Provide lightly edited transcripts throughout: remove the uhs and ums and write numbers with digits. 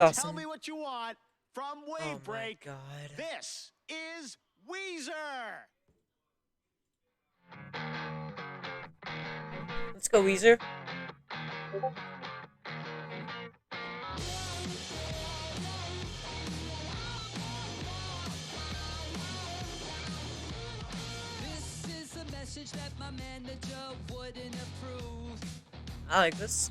Awesome. Tell me what you want from Wave Oh my Break. god. This is Weezer. Let's go, Weezer. This is a message that my manager wouldn't approve. I like this.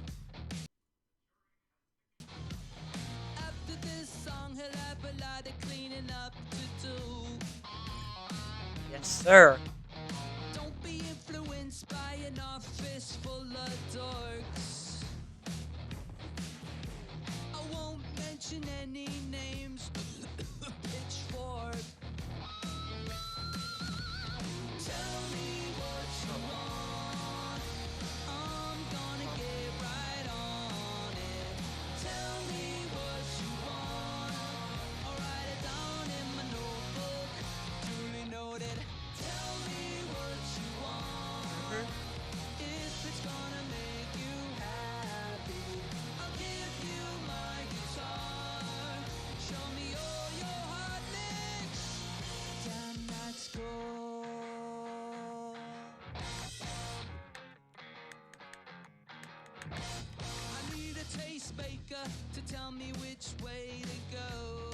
After this song, he'll have a lot of cleaning up to do. Yes, sir. Don't be influenced by an office full of dorks. I won't mention any names. Pitchfork. Tell me what you want. I'm gonna get right on it. Tell me what you want. I'll write it down in my notebook. Duly noted. Tell me what you want. If it's gonna make you happy, I'll give you my guitar. Show me all your hot licks. Damn, that's cool. I need a taste maker to tell me which way to go.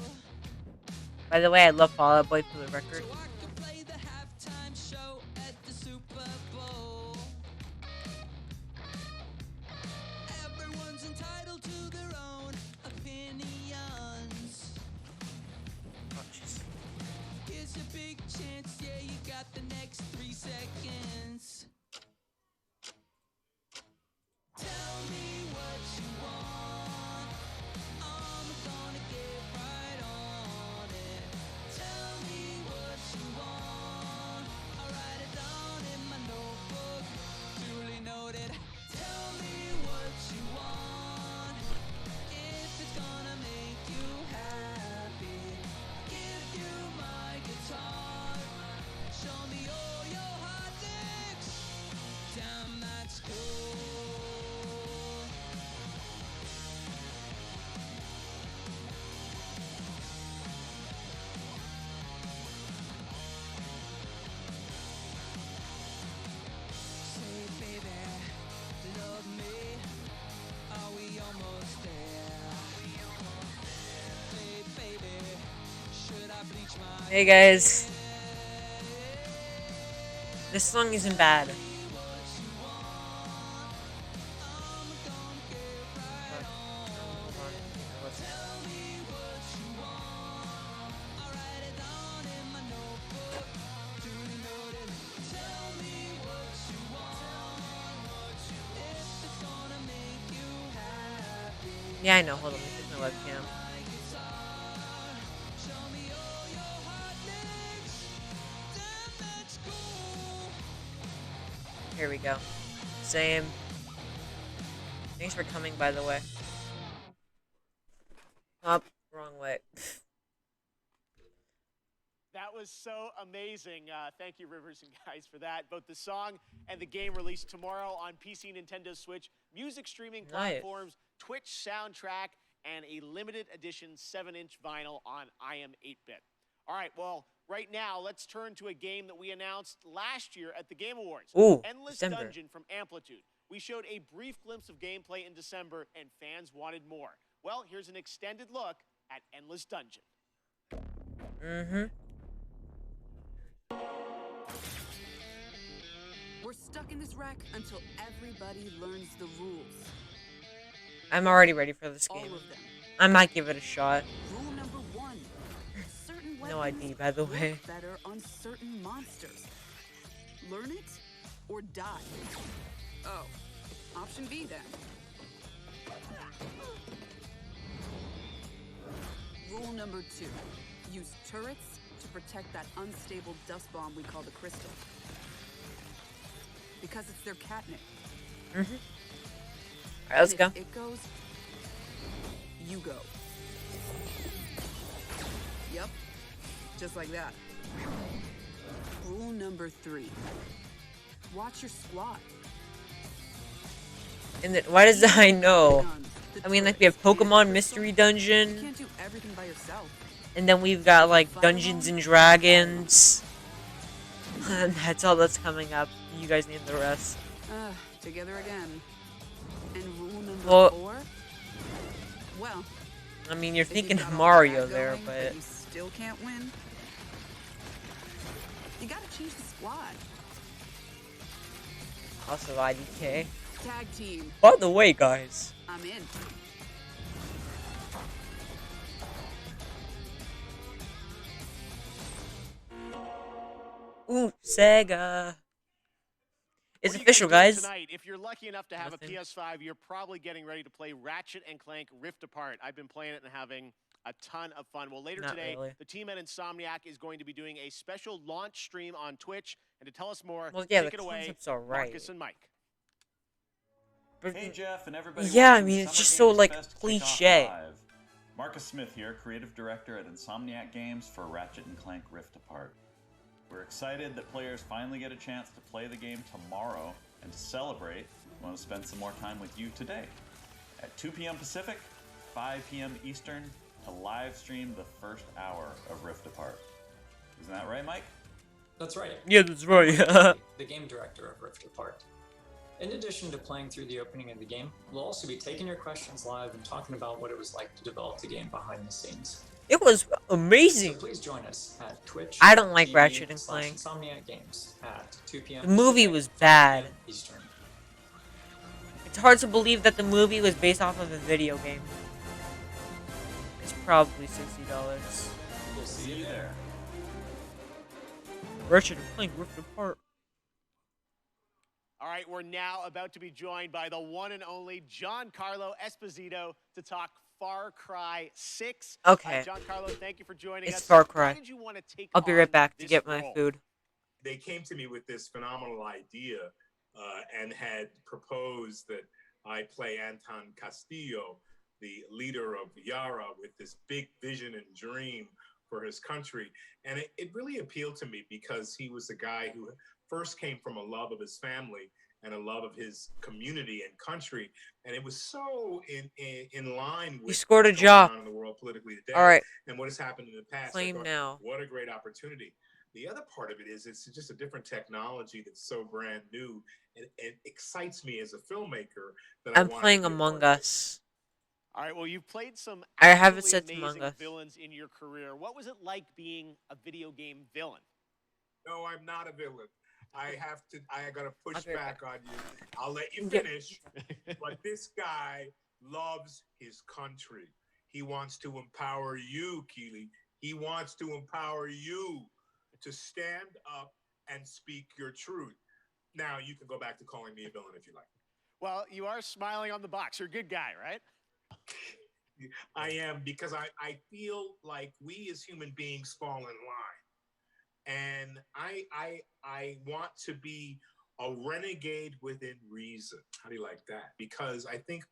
By the way, I love Fall Out Boy for the record. So I can play the halftime show at the Super Bowl. Everyone's entitled to their own opinions. Oh, jeez. Here's your big chance, yeah, you got the next 3 seconds. Tell me what you want. I'm gonna get right on it. Tell me what you want. I'll write it down in my notebook. Duly noted. Tell me what you want. If it's gonna make you happy, give you my guitar. Show me all your hot licks. Damn, that's cool. Say, baby, love me. Are we almost there? Hey, baby, should I bleach my Hey guys. This song isn't bad. Yeah, I know. Hold on, let me fix my webcam. Here we go. Same. Thanks for coming, by the way. Up, wrong way. That was so amazing. Thank you, Rivers and guys, for that. Both the song and the game released tomorrow on PC, Nintendo Switch, music streaming Nice. platforms, Twitch soundtrack, and a limited edition 7-inch vinyl on IM 8-bit. All right, well, right now, let's turn to a game that we announced last year at the Game Awards. Ooh, Endless December. Dungeon from Amplitude. We showed a brief glimpse of gameplay in December, and fans wanted more. Well, here's an extended look at Endless Dungeon. Mm-hmm. We're stuck in this wreck until everybody learns the rules. I'm already ready for this All game. of them. I might give it a shot. Rule number 1. Certain No weapons ID, by the way. work better on certain monsters. Learn it or die. Oh, option B then. Rule number 2. Use turrets to protect that unstable dust bomb we call the crystal. Because it's their catnip. Mm-hmm. Alright, let's And go. if it goes, you go. Yep, just like that. Rule number 3. Watch your squad. And then, why does I know? Guns, the I mean, like, trick we have is Pokemon crystal. Mystery You Dungeon, can't do everything by yourself. and then we've got, like, Dungeons and Dragons. And that's all that's coming up. You guys need the rest. Together again. And rule number Well- 4? Well, I mean, you're if you've thinking got of all Mario that there, going, but you still can't win. You gotta change the squad. also IDK. Tag team. By the way, guys, I'm in. ooh, Sega. It's What are you official, doing guys. Tonight, if you're lucky enough to have Nothing. a PS5, you're probably getting ready to play Ratchet and Clank Rift Apart. I've been playing it and having a ton of fun. Well, later Not today, really. the team at Insomniac is going to be doing a special launch stream on Twitch. And to tell us more, Well, yeah, take the it away, concept's alright. Marcus and Mike. Hey Jeff and everybody. Yeah, I watching mean, it's Summer just so, Games like, Fest kick off cliche. live. Marcus Smith here, creative director at Insomniac Games for Ratchet and Clank Rift Apart. We're excited that players finally get a chance to play the game tomorrow, and to celebrate, we want to spend some more time with you today. At 2 p.m. Pacific, 5 p.m. Eastern, to live stream the first hour of Rift Apart. Isn't that right, Mike? That's right. Yeah, that's right. The game director of Rift Apart. In addition to playing through the opening of the game, we'll also be taking your questions live and talking about what it was like to develop the game behind the scenes. It was So amazing. please join us at Twitch. I don't like Ratchet and Clank. Insomniac Games at 2 p.m. The movie Pacific, was 5 bad. p.m. Eastern. It's hard to believe that the movie was based off of a video game. It's probably $60. We'll see you there. Ratchet and Clank Rift Apart. All right, we're now about to be joined by the one and only Giancarlo Esposito to talk Far Cry 6. Okay. Giancarlo, thank you for joining It's us. Far Cry. Why did you want to take I'll be on right back to this get my role? food. They came to me with this phenomenal idea and had proposed that I play Anton Castillo, the leader of Yara, with this big vision and dream for his country. And it really appealed to me because he was a guy who first came from a love of his family and a love of his community and country. And it was so in line with You scored a what's job. going on in the world politically today. All right. And what has happened in the past. I Claim thought, now. what a great opportunity. The other part of it is it's just a different technology that's so brand new and it excites me as a filmmaker that I'm I playing want to be a Among part of it. Us. All right, well, you've played some I have it absolutely set to amazing Among Us. villains in your career. What was it like being a video game villain? No, I'm not a villain. I gotta push I'll be right back on you. I'll let you Yeah. finish. But this guy loves his country. He wants to empower you, Keely. He wants to empower you to stand up and speak your truth. Now you can go back to calling me a villain if you like. Well, you are smiling on the box. You're a good guy, right? I am because I feel like we as human beings fall in line. And I want to be a renegade within reason. How do you like that? Because I think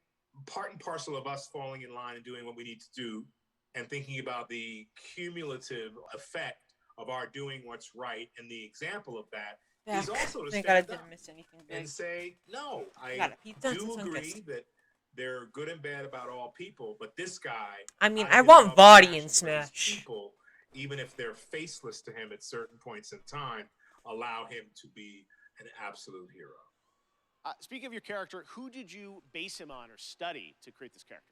part and parcel of us falling in line and doing what we need to do and thinking about the cumulative effect of our doing what's right and the example of that is also to Thank God I stand up didn't miss anything big. and say, no, I Got a pizza and do some agree Sunkist. that they're good and bad about all people, but this guy, I mean, out of I his want love and Body passion in for his Smash. people, even if they're faceless to him at certain points in time, allow him to be an absolute hero. Speaking of your character, who did you base him on or study to create this character?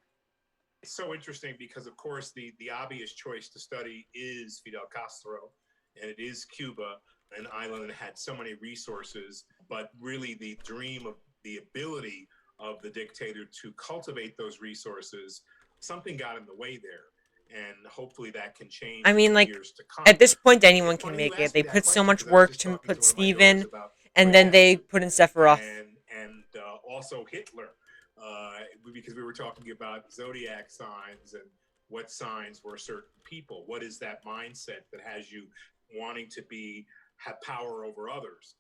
It's so interesting because, of course, the obvious choice to study is Fidel Castro, and it is Cuba, an island that had so many resources, but really the dream of the ability of the dictator to cultivate those resources, something got in the way there. And hopefully that can change I mean, in like, years to come. At this point, anyone It's can funny you make it. asked They me that put so question much because I was work just to talking put one of my Steve daughters in, about and what then they happened. put in Sephiroth. And also Hitler, because we were talking about zodiac signs and what signs were certain people. What is that mindset that has you wanting to have power over others?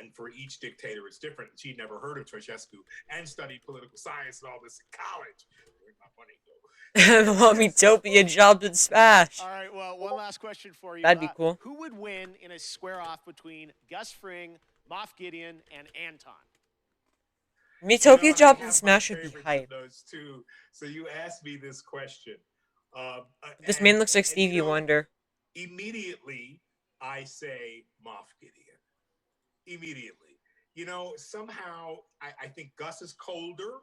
And for each dictator, it's different. She'd never heard of Ceausescu and studied political science and all this in college. Where'd my money go? The Mommy Topia jobs in Smash. All right, well, one last question for you. That'd be cool. Who would win in a square-off between Gus Fring, Moff Gideon, and Anton? I mean, You know, Tokyo I Drop and have Smash my would be favorites hype. of those two. So you asked me this question. This man looks like And, Stevie Wonder. immediately I say Moff Gideon. Immediately. You know, somehow I think Gus is colder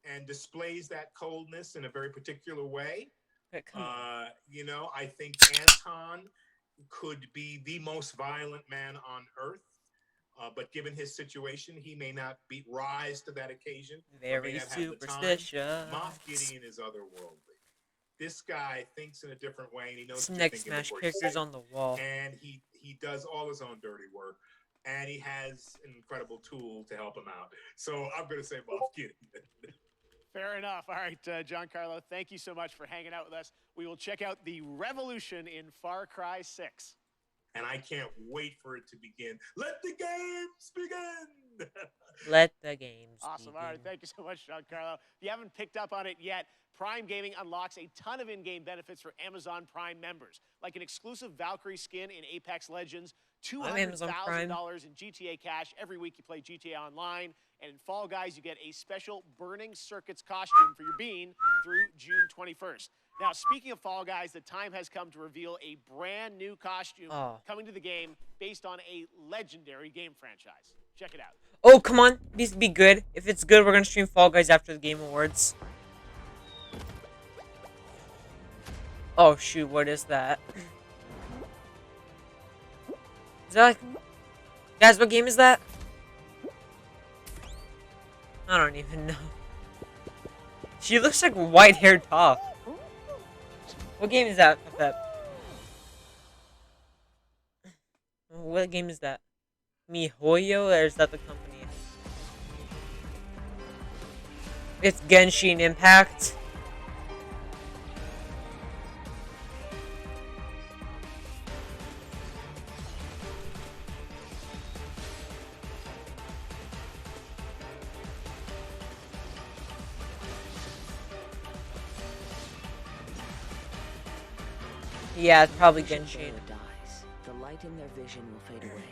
and displays that coldness in a very particular way. But come on. You know, I think Anton could be the most violent man on earth. But given his situation, he may not rise to that occasion. Or may Very not have the time. superstitious. Moff Gideon is otherworldly. This guy thinks in a different way, and he knows Some what you're next thinking Smash before you say characters it. on the wall. And he does all his own dirty work, and he has an incredible tool to help him out. So I'm going to say Moff Gideon. Fair enough. All right, Giancarlo, thank you so much for hanging out with us. We will check out the revolution in Far Cry 6. And I can't wait for it to begin. Let the games begin! Let the games Awesome. begin. All right, thank you so much, Giancarlo. If you haven't picked up on it yet, Prime Gaming unlocks a ton of in-game benefits for Amazon Prime members, like an exclusive Valkyrie skin in Apex Legends, Amazon Prime. $200,000 in GTA cash every week you play GTA Online, and in Fall Guys you get a special Burning Circuits costume for your bean through June 21st. Now, speaking of Fall Guys, the time has come to reveal a brand new costume coming to the game based on a legendary game franchise. Check it out. Oh, come on. Needs to be good. If it's good, we're going to stream Fall Guys after the Game Awards. Oh, shoot. What is that? Is that like... Guys, what game is that? I don't even know. She looks like white-haired Toph. What game is that, Pep? What game is that? MiHoYo, or is that the company? It's Genshin Impact. Yeah, it's probably Genshin. Dies. The light in their vision will fade away.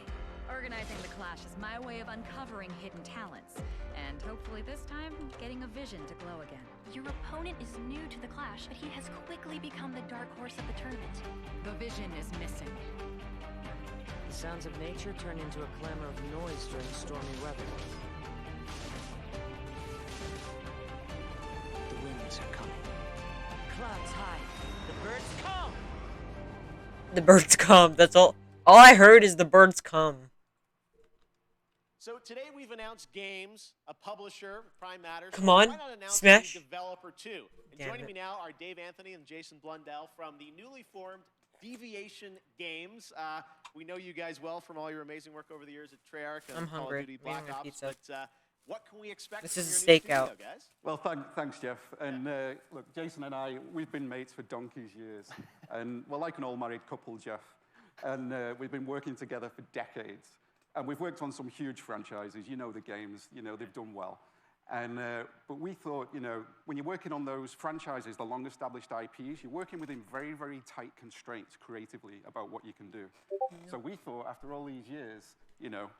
Organizing the clash is my way of uncovering hidden talents, and hopefully this time, getting a vision to glow again. Your opponent is new to the clash, but he has quickly become the dark horse of the tournament. The vision is missing. The sounds of nature turn into a clamor of noise during stormy weather. The winds are coming. Clouds high. The birds come! The birds come. That's all. All I heard is the birds come. So today we've announced games, a publisher, Prime Matters. Come on, Why not announce Smash. a developer too? And Damn joining it. me now are Dave Anthony and Jason Blundell from the newly formed Deviation Games. We know you guys well from all your amazing work over the years at Treyarch and I'm Call hungry. of Duty I'm eating Black my Ops. pizza. But what can we expect This from is your a new studio, stakeout. guys? Well, thanks, Jeff. And look, Jason and I, we've been mates for donkey's years. And we're like an all-married couple, Jeff. And we've been working together for decades. And we've worked on some huge franchises. You know the games. You know, they've done well. And but we thought, you know, when you're working on those franchises, the long-established IPs, you're working within very, very tight constraints creatively about what you can do. So we thought, after all these years, you know,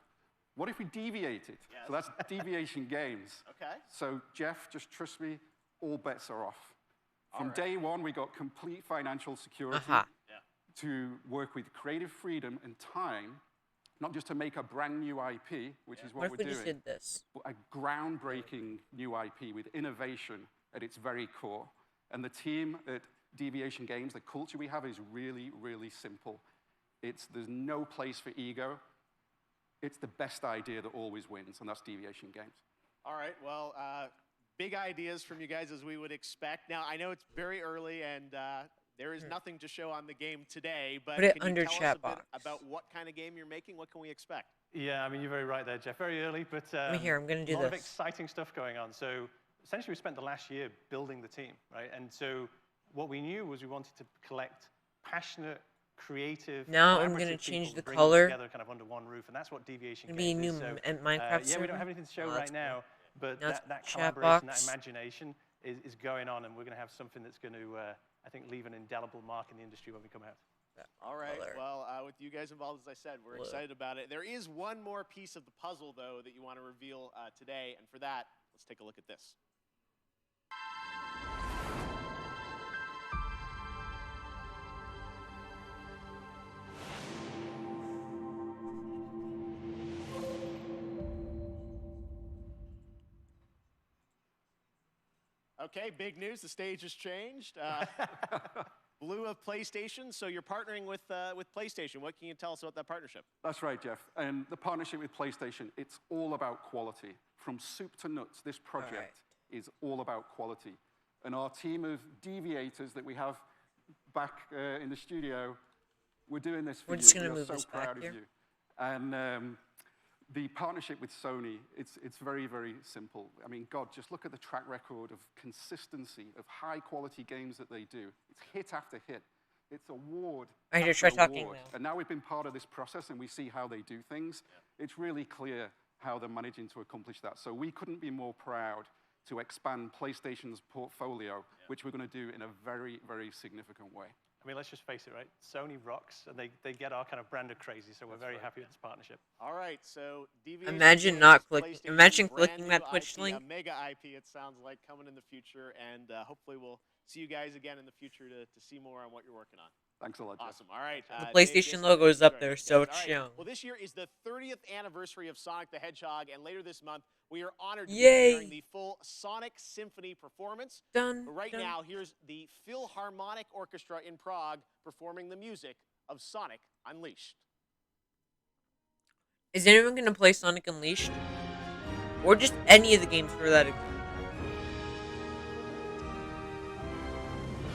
what if we deviated? Yes. So that's Deviation Games. Okay. So Jeff, just trust me, all bets are off. From right. day one, we got complete financial security Aha. to work with creative freedom and time, not just to make a brand new IP, which is What what if we're we doing, just did this? but a groundbreaking new IP with innovation at its very core. And the team at Deviation Games, the culture we have is really, really simple. There's no place for ego. It's the best idea that always wins, and that's Deviation Games. All right. Well, big ideas from you guys as we would expect. Now, I know it's very early and there is nothing to show on the game today, but Put it can you under tell chat us a bit box. about what kind of game you're making? What can we expect? Yeah, I mean, you're very right there, Jeff. Very early, but Let me hear. I'm going to a do lot of this. exciting stuff going on. So essentially, we spent the last year building the team, right? And so what we knew was we wanted to collect passionate, creative, Now I'm going gonna to change the bring them color. together kind of under one roof, and that's what Deviation Gonna be a Games new is. So, Minecraft yeah, we server? don't have anything to show Oh, right that's now, but Now it's that chat collaboration, box. that imagination is going on, and we're going to have something that's going to, I think, leave an indelible mark in the industry when we come out. All right. color. Well, with you guys involved, as I said, we're Blue. excited about it. There is one more piece of the puzzle, though, that you want to reveal today. And for that, let's take a look at this. Okay, big news. The stage has changed. Blue of PlayStation. So you're partnering with PlayStation. What can you tell us about that partnership? That's right, Jeff. And the partnership with PlayStation, it's all about quality. From soup to nuts, this project is all about quality. And our team of deviators that we have back in the studio, we're doing this for We're you. just gonna We are move so this back proud of here. you. And the partnership with Sony, it's very, very simple. I mean, God, just look at the track record of consistency, of high-quality games that they do. It's hit after hit. It's award I need to after try talking award. now. And now we've been part of this process, and we see how they do things. It's really clear how they're managing to accomplish that. So we couldn't be more proud to expand PlayStation's portfolio, which we're going to do in a very, very significant way. I mean, let's just face it, right? Sony rocks, and they get our kind of brand of crazy, so we're very happy with this partnership. All right, so Deviation Imagine Games, not clicking. PlayStation, Imagine brand clicking new that Twitch IP, link. A mega IP, it sounds like, coming in the future. And hopefully we'll see you guys again in the future to see more on what you're working on. Thanks a lot, Jeff. Awesome. All right. The Dave PlayStation Gibson, logo is up Detroit. there, so Yes, it's all right. shown. Well, this year is the 30th anniversary of Sonic the Hedgehog, and later this month, we are honored to be Yay. sharing the full Sonic Symphony performance. Dun, But right dun. now, here's the Philharmonic Orchestra in Prague performing the music of Sonic Unleashed. Is anyone gonna play Sonic Unleashed? Or just any of the games for that?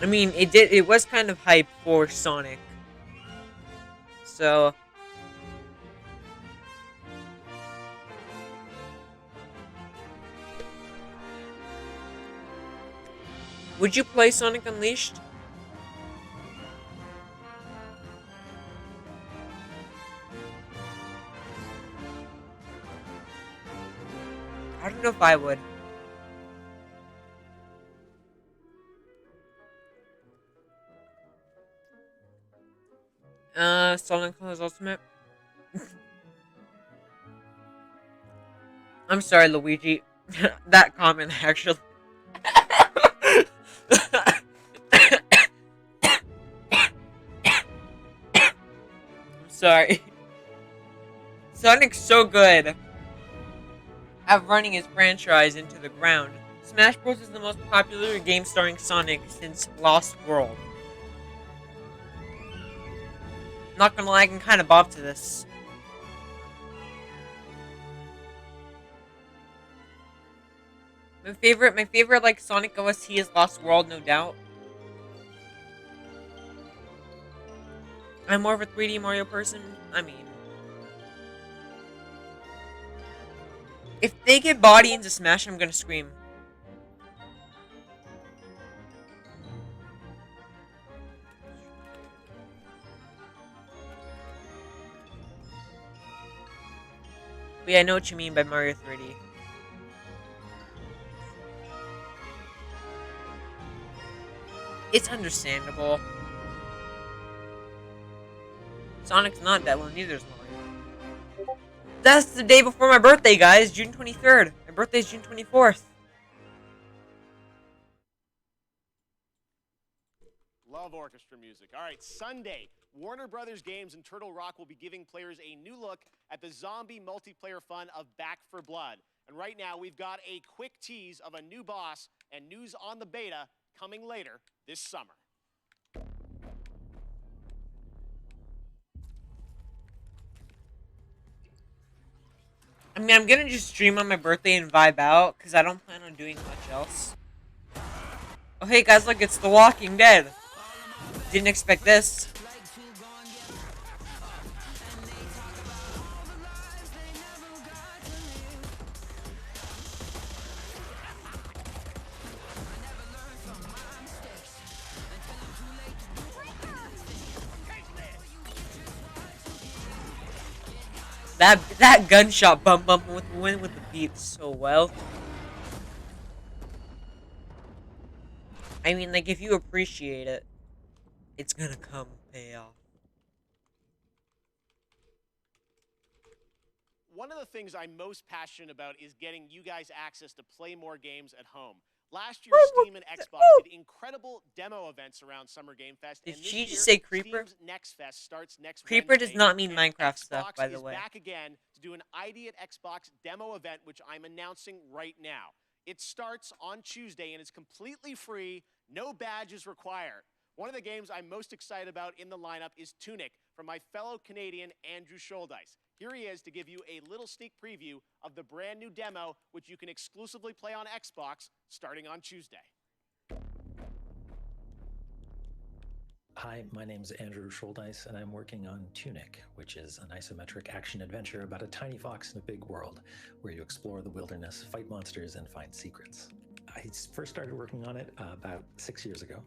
I mean, it was kind of hype for Sonic. So would you play Sonic Unleashed? I don't know if I would. Sonic Colors Ultimate. I'm sorry, Luigi. That comment, actually. I'm sorry. Sonic's so good at running his franchise into the ground. Smash Bros. Is the most popular game starring Sonic since Lost World. Not gonna lie, I can kind of bob to this. My favorite like Sonic OST is Lost World, no doubt. I'm more of a 3D Mario person. I mean, if they get body into Smash, I'm gonna scream. But yeah, I know what you mean by Mario 3D. It's understandable. Sonic's not dead, well, neither is Mario. That's the day before my birthday, guys. June 23rd. My birthday's June 24th. Love orchestra music. All right, Sunday, Warner Brothers Games and Turtle Rock will be giving players a new look at the zombie multiplayer fun of Back 4 Blood. And right now, we've got a quick tease of a new boss and news on the beta coming later this summer. I mean, I'm gonna just stream on my birthday and vibe out, because I don't plan on doing much else. Oh, hey guys, look, it's The Walking Dead. Didn't expect this. That gunshot bump went with the beat so well. I mean, like, if you appreciate it, it's gonna come pay off. One of the things I'm most passionate about is getting you guys access to play more games at home. Last year, Steam and Xbox did incredible demo events around Summer Game Fest. Did and she this just year, say Creeper? Steam's Next Fest starts next Creeper Wednesday, does not mean and Minecraft Xbox stuff, by the is way. back again to do an ID at Xbox demo event, which I'm announcing right now. It starts on Tuesday and is completely free, no badges required. One of the games I'm most excited about in the lineup is Tunic from my fellow Canadian Andrew Scholdice. Here he is to give you a little sneak preview of the brand new demo, which you can exclusively play on Xbox starting on Tuesday. Hi, my name's Andrew Scholdice, and I'm working on Tunic, which is an isometric action-adventure about a tiny fox in a big world, where you explore the wilderness, fight monsters, and find secrets. I first started working on it about 6 years ago,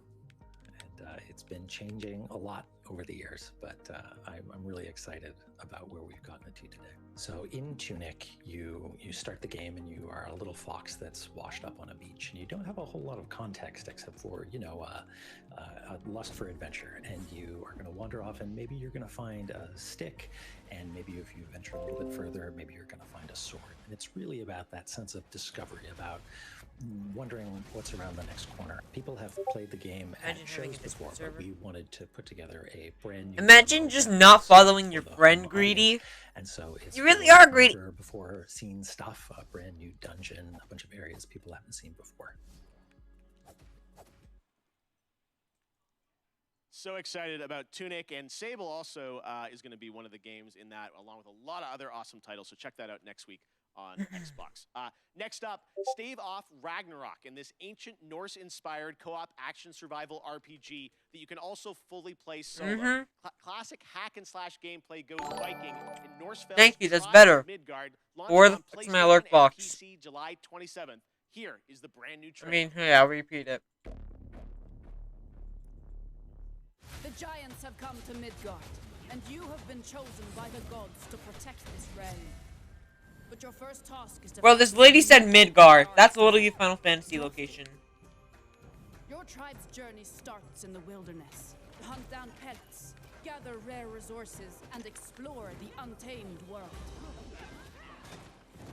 and it's been changing a lot over the years, but I'm really excited about where we've gotten it to today. So in Tunic, you start the game and you are a little fox that's washed up on a beach, and you don't have a whole lot of context except for, a lust for adventure, and you are going to wander off, and maybe you're going to find a stick, and maybe if you venture a little bit further, maybe you're going to find a sword. And it's really about that sense of discovery, about wondering what's around the next corner. People have played the game at shows before, but we wanted to put together a brand new... Imagine just not following your friend, Greedy. And so it's you really are greedy. Before seen stuff, a brand new dungeon, a bunch of areas people haven't seen before. So excited about Tunic, and Sable also is going to be one of the games in that, along with a lot of other awesome titles. So check that out next week on Xbox. Next up, Stave Off Ragnarok, in this ancient Norse-inspired co-op action survival RPG that you can also fully play solo. Classic hack-and-slash gameplay goes Viking in Norsefeld's Thank you, that's Tribe better. of Midgard, Or launching on that's my PlayStation alert and box. PC July 27th. Here is the brand new I trailer. mean, yeah, I'll repeat it. The giants have come to Midgard, and you have been chosen by the gods to protect this realm. But your first task is to... Well, this lady said Midgard. That's a little Final Fantasy location. Your tribe's journey starts in the wilderness. Hunt down pets, gather rare resources, and explore the untamed world.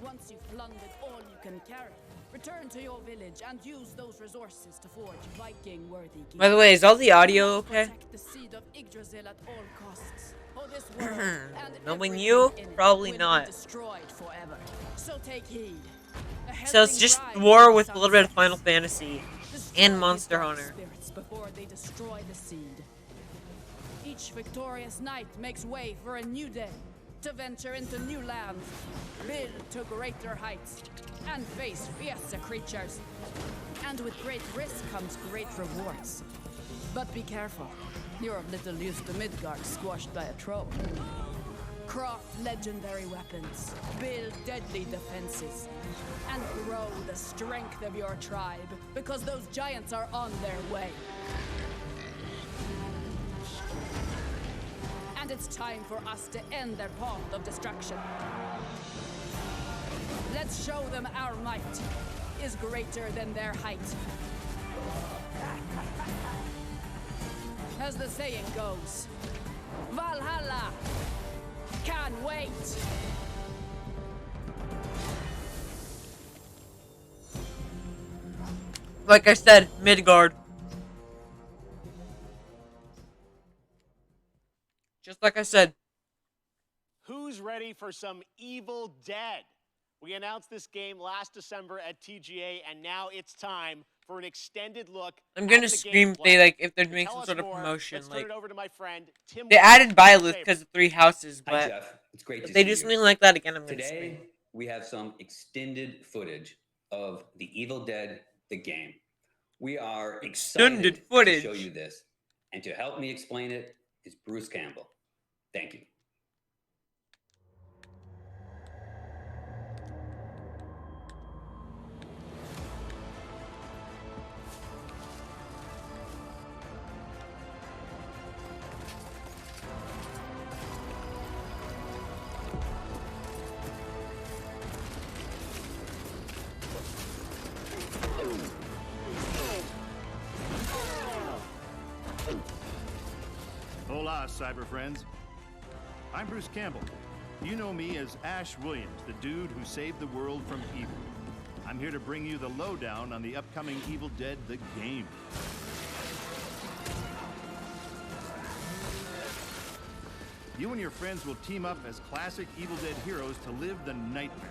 Once you've plundered all you can carry, return to your village and use those resources to forge Viking-worthy gear. By the way, is all the audio okay? Protect the seed of Yggdrasil at all costs. Or this world and Knowing everything you, in it probably will not. be destroyed forever. So take heed. A So it's helping just cry war from with the a little bit of sunsets. Final Fantasy Destroy and these Monster dark Hunter. spirits before they destroy the seed. Each victorious knight makes way for a new day, to venture into new lands, build to greater heights, and face fiercer creatures. And with great risk comes great rewards. But be careful, you're of little use to Midgard squashed by a troll. Craft legendary weapons, build deadly defenses, and grow the strength of your tribe, because those giants are on their way. And it's time for us to end their path of destruction. Let's show them our might is greater than their height. As the saying goes, Valhalla can't wait. Like I said, Midgard. Just like I said. Who's ready for some Evil Dead? We announced this game last December at TGA, and now it's time for an extended look. I'm gonna at the scream gameplay. they if they're To doing tell some us sort of more, promotion. let's turn Like it over to my friend Tim. they added Byleth because of 3 houses, Hi, but Jeff. It's great if to they see do you. something like that again, I'm gonna scream. Today, we have some extended footage of The Evil Dead, the game. We are Extended excited footage. to show you this. And to help me explain it is Bruce Campbell. Thank you. Hola, cyber friends. I'm Bruce Campbell, You know me as Ash Williams, the dude who saved the world from evil. I'm here to bring you the lowdown on the upcoming Evil Dead the game. You and your friends will team up as classic Evil Dead heroes to live the nightmare.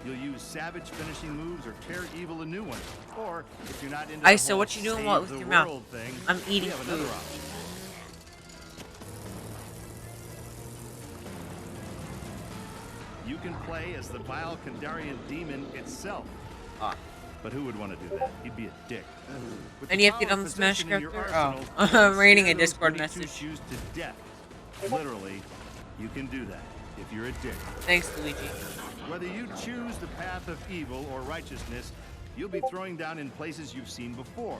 You'll use savage finishing moves or tear evil a new one. Or, if you're not into the So whole what you doing save with the your mouth? world thing, I'm we eating have another food. option. You can play as the vile Kandarian demon itself. But who would want to do that? He'd be a dick. With And the you have to get power on of the Smash possession in your character? arsenal, Oh. you can I'm reading scare a those Discord goody message. two-shoes to death. Literally, you can do that if you're a dick. Thanks, Luigi. Whether you choose the path of evil or righteousness, you'll be throwing down in places you've seen before.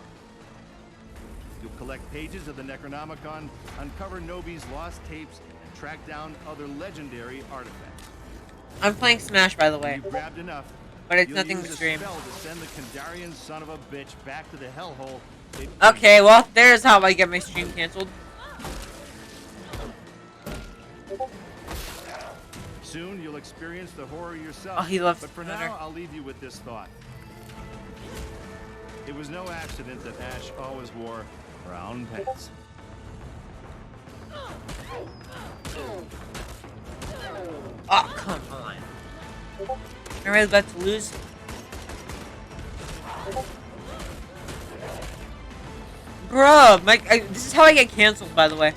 You'll collect pages of the Necronomicon, uncover Nobi's lost tapes, and track down other legendary artifacts. I'm playing Smash, by the way. When you've grabbed enough, But it's you'll nothing use but a stream. spell to send the Kandarian son of a bitch back to the hellhole. Okay, well, there's how I get my stream canceled. Soon you'll experience the horror yourself. Oh, he loves But for Thunder. now, I'll leave you with this thought. It was no accident that Ash always wore brown pants. Oh, come on. I'm really about to lose. Bruh, this is how I get canceled, by the way.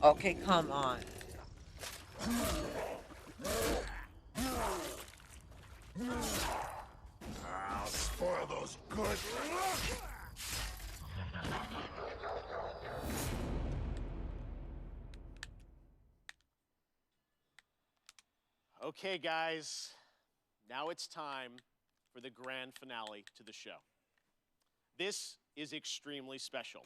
Okay, come on. I'll spoil those good. Okay, guys, now it's time for the grand finale to the show. This is extremely special.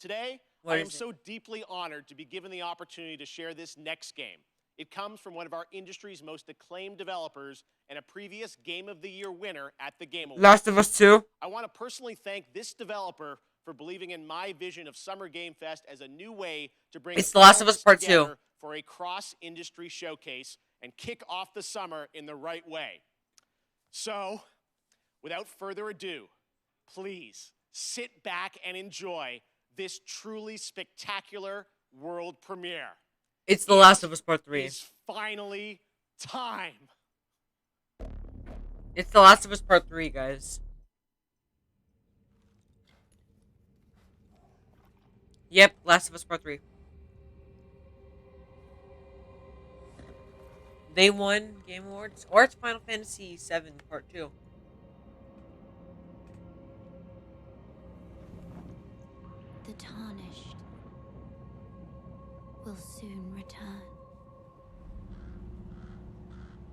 Today, What I am is it? so deeply honored to be given the opportunity to share this next game. It comes from one of our industry's most acclaimed developers and a previous Game of the Year winner at the Game Awards. Last of Us 2. I want to personally thank this developer for believing in my vision of Summer Game Fest as a new way to bring It's The Last of Us Part 2. together for a cross-industry showcase and kick off the summer in the right way. So, without further ado, please sit back and enjoy this truly spectacular world premiere. It's The Last of Us Part 3. It's finally time. It's The Last of Us Part 3, guys. Yep, Last of Us Part 3. They won Game Awards, or it's Final Fantasy VII Part 2. The tarnished will soon return,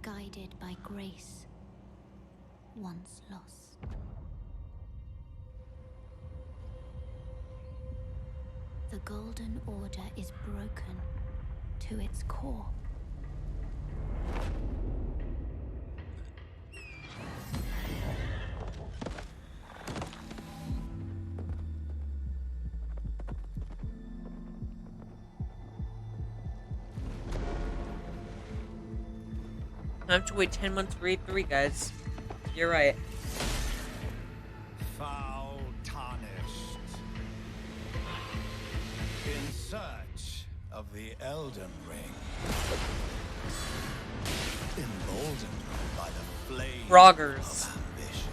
guided by grace once lost. The Golden Order is broken to its core. Time to wait 10 months for E3, guys. You're right. Foul tarnished. In search of the Elden Ring. Emboldened by the flame Froggers. of ambition.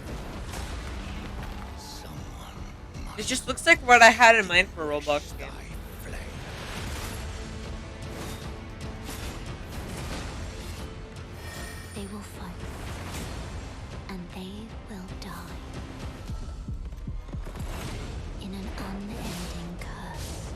It just looks like what I had in mind for a Roblox game. They will fight, and they will die in an unending curse.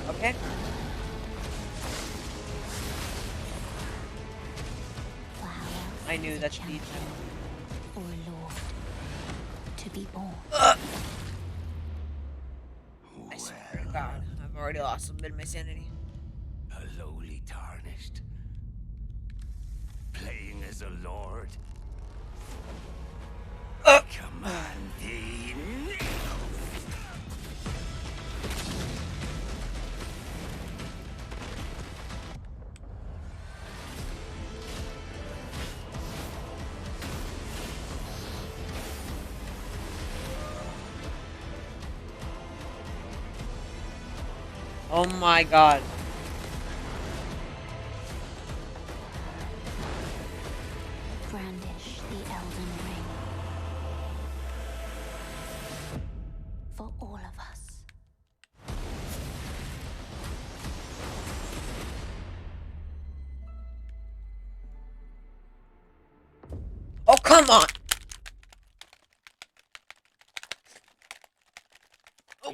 Okay. Wow. I knew that's the or a lord to be born. I swear to God, I've already lost a bit of my sanity. A lowly tarnished. Playing as a lord. Command thee now. Oh my God. Brandish the Elden Ring. For all of us. Oh, come on.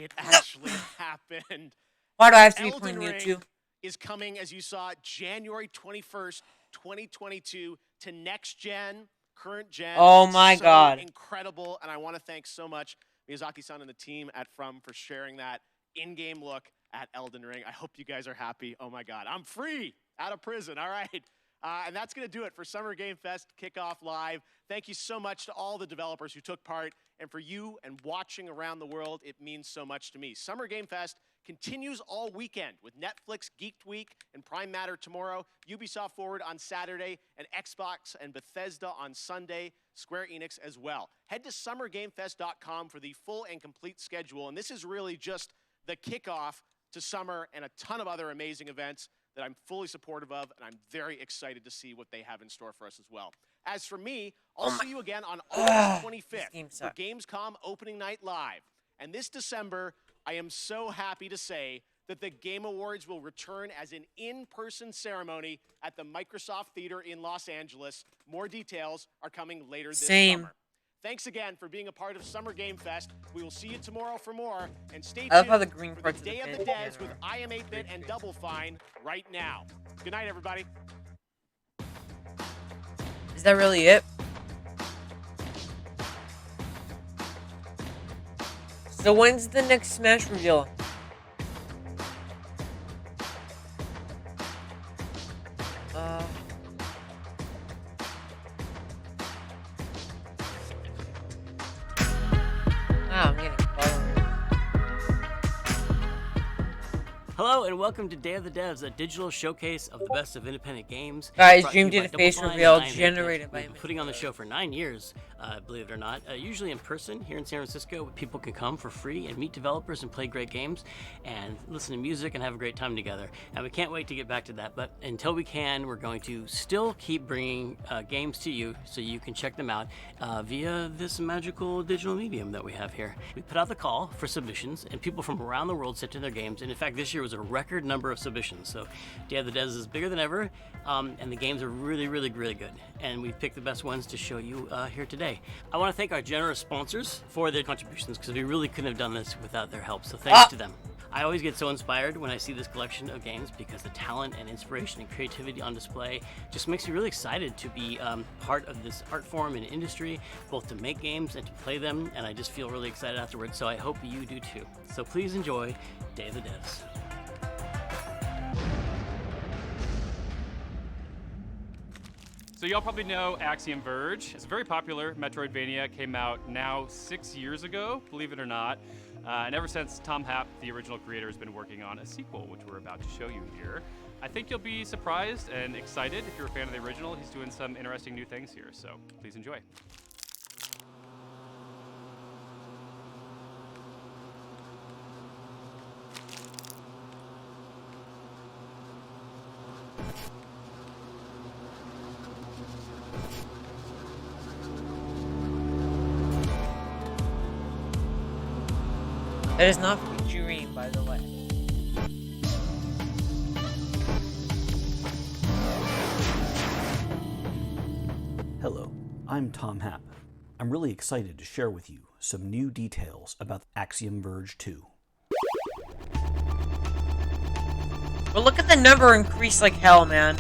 It actually happened. Why do I have to be Elden playing Ring Mewtwo? is coming, as you saw, January 21st, 2022 to next gen, current gen. Oh It's my so God. incredible, and I want to thank so much Miyazaki-san and the team at From for sharing that in-game look at Elden Ring. I hope you guys are happy. Oh my God, I'm free out of prison. All right. And that's going to do it for Summer Game Fest Kickoff Live. Thank you so much to all the developers who took part, and for you and watching around the world, it means so much to me. Summer Game Fest continues all weekend with Netflix Geeked Week and Prime Matter tomorrow, Ubisoft Forward on Saturday, and Xbox and Bethesda on Sunday, Square Enix as well. Head to summergamefest.com for the full and complete schedule, and this is really just the kickoff to summer and a ton of other amazing events that I'm fully supportive of, and I'm very excited to see what they have in store for us as well. As for me, I'll see you again on August 25th for Gamescom Opening Night Live. And this December, I am so happy to say that the Game Awards will return as an in-person ceremony at the Microsoft Theater in Los Angeles. More details are coming later this summer. Thanks again for being a part of Summer Game Fest. We will see you tomorrow for more. And stay tuned I love how the green for parts the of the Day of the pants Devs with I Am 8-Bit and Double Fine right now. Good night, everybody. Is that really it? So when's the next Smash reveal? I'm getting followers. Hello and welcome to Day of the Devs, a digital showcase of the best of independent games. Guys, Brought to you Dream did by a Double face Fine reveal and I Am generated 8-Bit. by We've been putting on the show for 9 years, believe it or not. Usually in person here in San Francisco, people can come for free and meet developers and play great games and listen to music and have a great time together. And we can't wait to get back to that. But until we can, we're going to still keep bringing games to you so you can check them out via this magical digital medium that we have here. We put out the call for submissions, and people from around the world sent in their games. And in fact, this year was a record number of submissions. So Day of the Devs is bigger than ever, and the games are really, really, really good. And we've picked the best ones to show you here today. I want to thank our generous sponsors for their contributions, because we really couldn't have done this without their help. So thanks to them. I always get so inspired when I see this collection of games, because the talent and inspiration and creativity on display just makes me really excited to be part of this art form and industry, both to make games and to play them, and I just feel really excited afterwards, so I hope you do too. So please enjoy Day of the Devs. So y'all probably know Axiom Verge. It's a very popular Metroidvania. It came out now 6 years ago, believe it or not. And ever since, Tom Happ, the original creator, has been working on a sequel, which we're about to show you here. I think you'll be surprised and excited if you're a fan of the original. He's doing some interesting new things here, so please enjoy. That is not featuring, by the way. Hello, I'm Tom Happ. I'm really excited to share with you some new details about Axiom Verge 2. But look at the number increase like hell, man.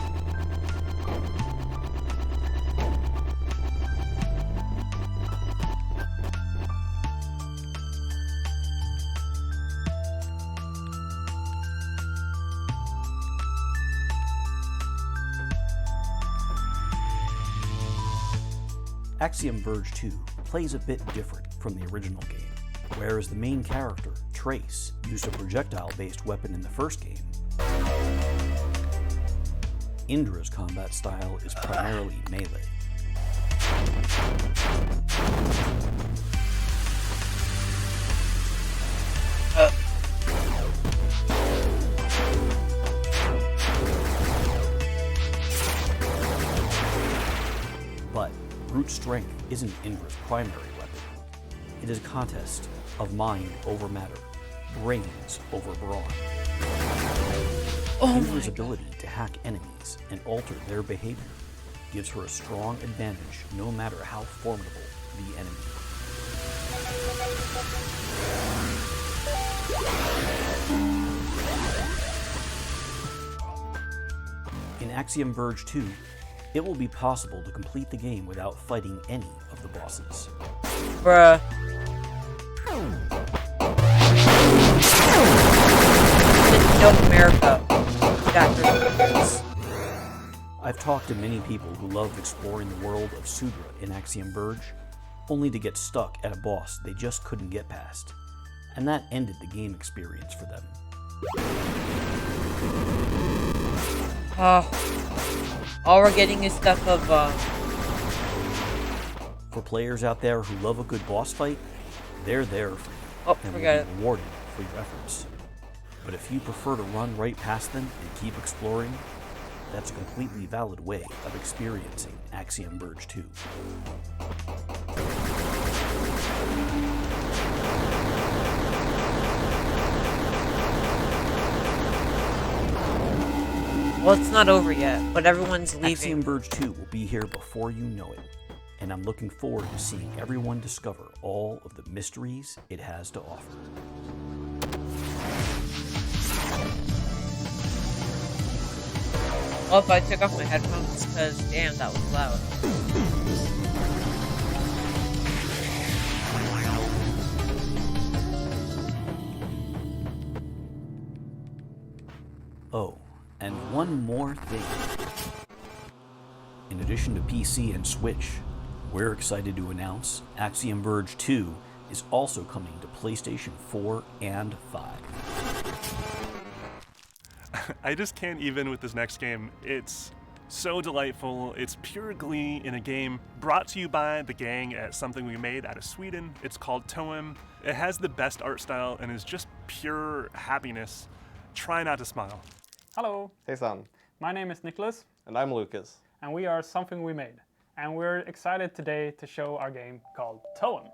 Axiom Verge 2 plays a bit different from the original game. Whereas the main character, Trace, used a projectile-based weapon in the first game, Indra's combat style is primarily melee. But brute strength isn't Indra's primary weapon. It is a contest of mind over matter, brains over brawn. Indra's ability to hack enemies and alter their behavior gives her a strong advantage no matter how formidable the enemy. In Axiom Verge 2, it will be possible to complete the game without fighting any of the bosses. Bruh. North America. I've talked to many people who loved exploring the world of Sudra in Axiom Verge, only to get stuck at a boss they just couldn't get past. And that ended the game experience for them. All we're getting is stuff of, For players out there who love a good boss fight, they're there for you. And will be rewarded for your efforts. But if you prefer to run right past them and keep exploring, that's a completely valid way of experiencing Axiom Verge 2. Well, it's not over yet, but everyone's leaving. Axiom Verge 2 will be here before you know it, and I'm looking forward to seeing everyone discover all of the mysteries it has to offer. Well, if I took off my headphones, because damn, that was loud. Oh, and one more thing. In addition to PC and Switch, we're excited to announce Axiom Verge 2 is also coming to PlayStation 4 and 5. I just can't even with this next game. It's so delightful. It's pure glee in a game brought to you by the gang at Something We Made out of Sweden. It's called Toem. It has the best art style and is just pure happiness. Try not to smile. Hello. Hey, Sam. My name is Nicholas. And I'm Lucas. And we are Something We Made. And we're excited today to show our game called Toem.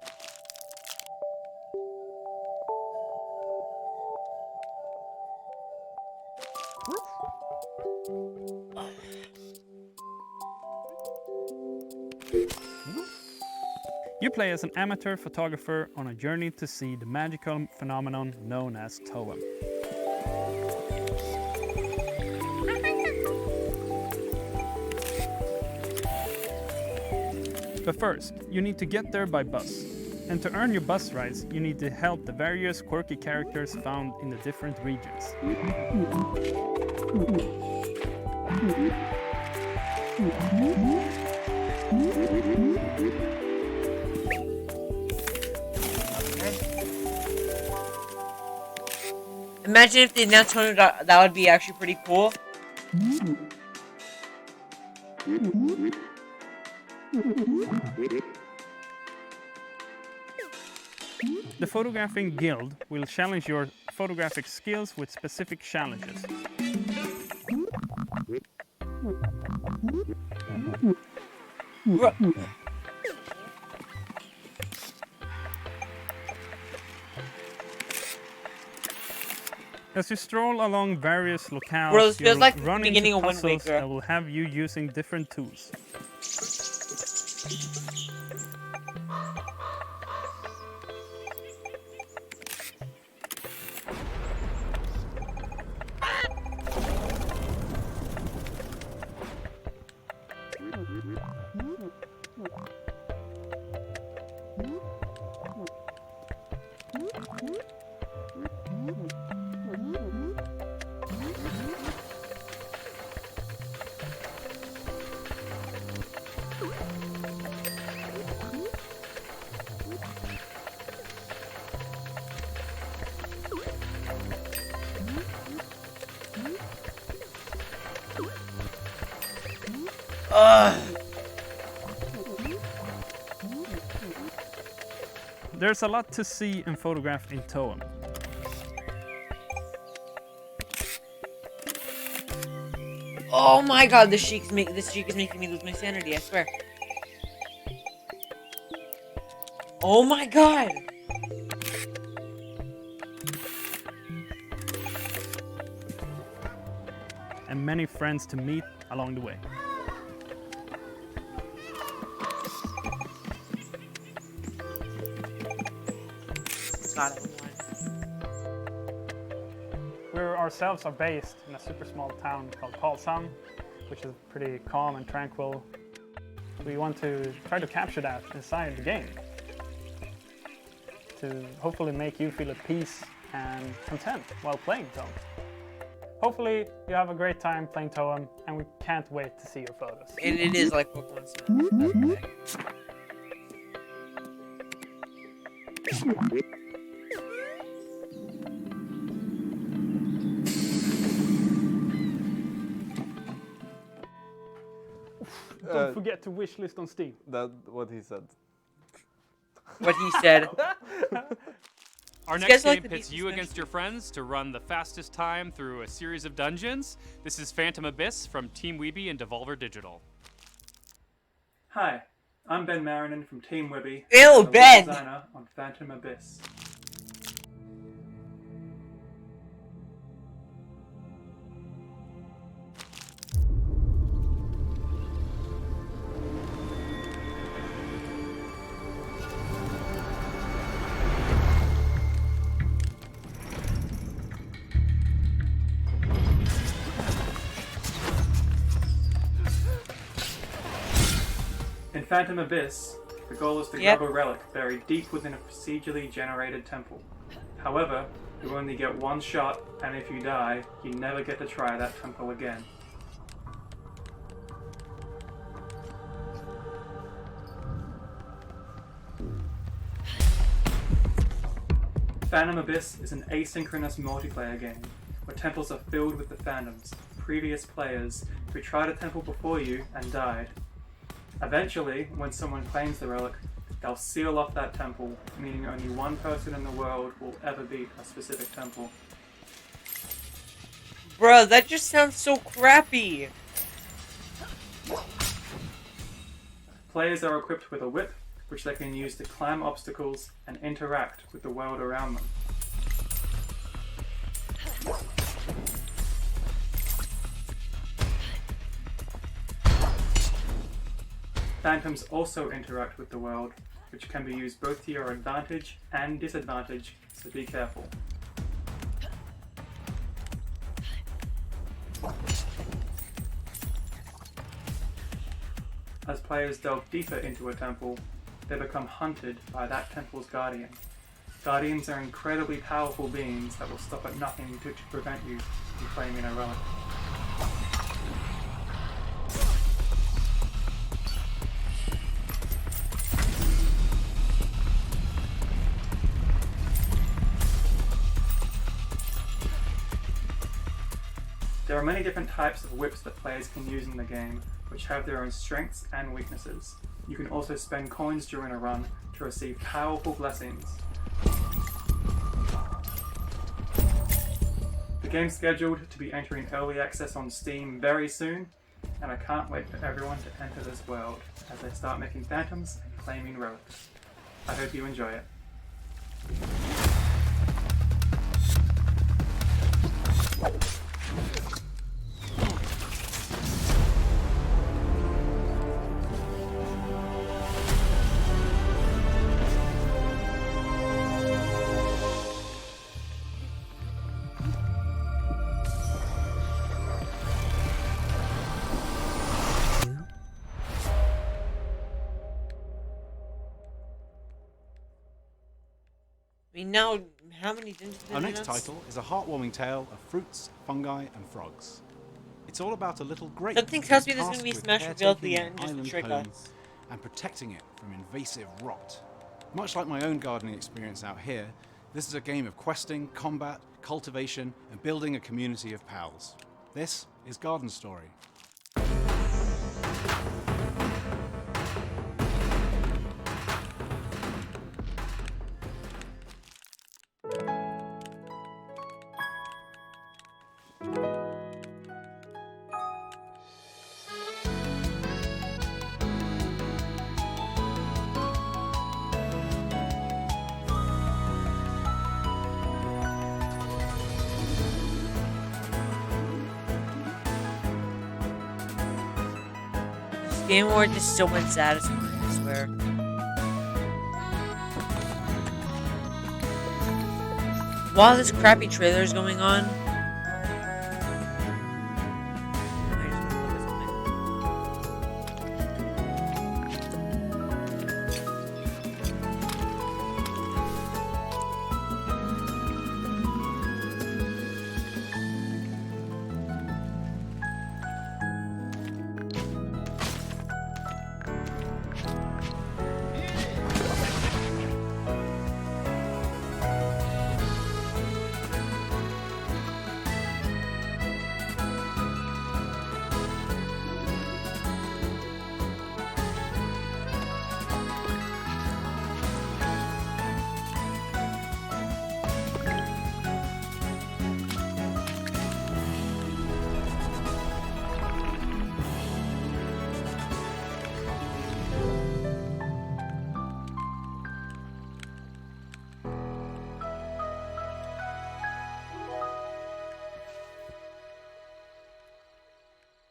You play as an amateur photographer on a journey to see the magical phenomenon known as Toem. But first, you need to get there by bus. And to earn your bus rides, you need to help the various quirky characters found in the different regions. Imagine if they announced Tony, that would be actually pretty cool. The Photographing Guild will challenge your photographic skills with specific challenges. As you stroll along various locales, Bro, this feels you'll like the run beginning into of Wind puzzles Waker. that will have you using different tools. There's a lot to see and photograph in Toem. Oh my god, this sheik is making me lose my sanity, I swear. Oh my god! And many friends to meet along the way. God, I won. We ourselves are based in a super small town called Karlshamn, which is pretty calm and tranquil. We want to try to capture that inside the game, to hopefully make you feel at peace and content while playing Toem. Hopefully you have a great time playing Toem, and we can't wait to see your photos. And it is like Pokemon Snap. Don't forget to wishlist on Steam. That's what he said. What he said. Our You next guys like game the pits Beast you against your friends to run the fastest time through a series of dungeons. This is Phantom Abyss from Team Weeby and Devolver Digital. Hi, I'm Ben Marinin from Team Webby. Ew, the Ben! designer on Phantom Abyss. In Phantom Abyss, the goal is to grab a relic buried deep within a procedurally generated temple. However, you only get one shot, and if you die, you never get to try that temple again. Phantom Abyss is an asynchronous multiplayer game, where temples are filled with the Phantoms, previous players who tried a temple before you and died. Eventually, when someone claims the relic, they'll seal off that temple, meaning only one person in the world will ever beat a specific temple. Bruh, that just sounds so crappy. Players are equipped with a whip, which they can use to climb obstacles and interact with the world around them. Phantoms also interact with the world, which can be used both to your advantage and disadvantage, so be careful. As players delve deeper into a temple, they become hunted by that temple's guardian. Guardians are incredibly powerful beings that will stop at nothing to prevent you from claiming a relic. There are many different types of whips that players can use in the game, which have their own strengths and weaknesses. You can also spend coins during a run to receive powerful blessings. The game's scheduled to be entering early access on Steam very soon, and I can't wait for everyone to enter this world as they start making phantoms and claiming relics. I hope you enjoy it. I mean, now, how many dungeons Our next title is a heartwarming tale of fruits, fungi, and frogs. It's all about a little grape. Something tells me there's tasked gonna be with Smash reveal at the caretaking end, just to island trick home us. and protecting it from invasive rot. Much like my own gardening experience out here, this is a game of questing, combat, cultivation, and building a community of pals. This is Garden Story. Game Awards is so unsatisfying, I swear. While this crappy trailer is going on, I just want to look at something.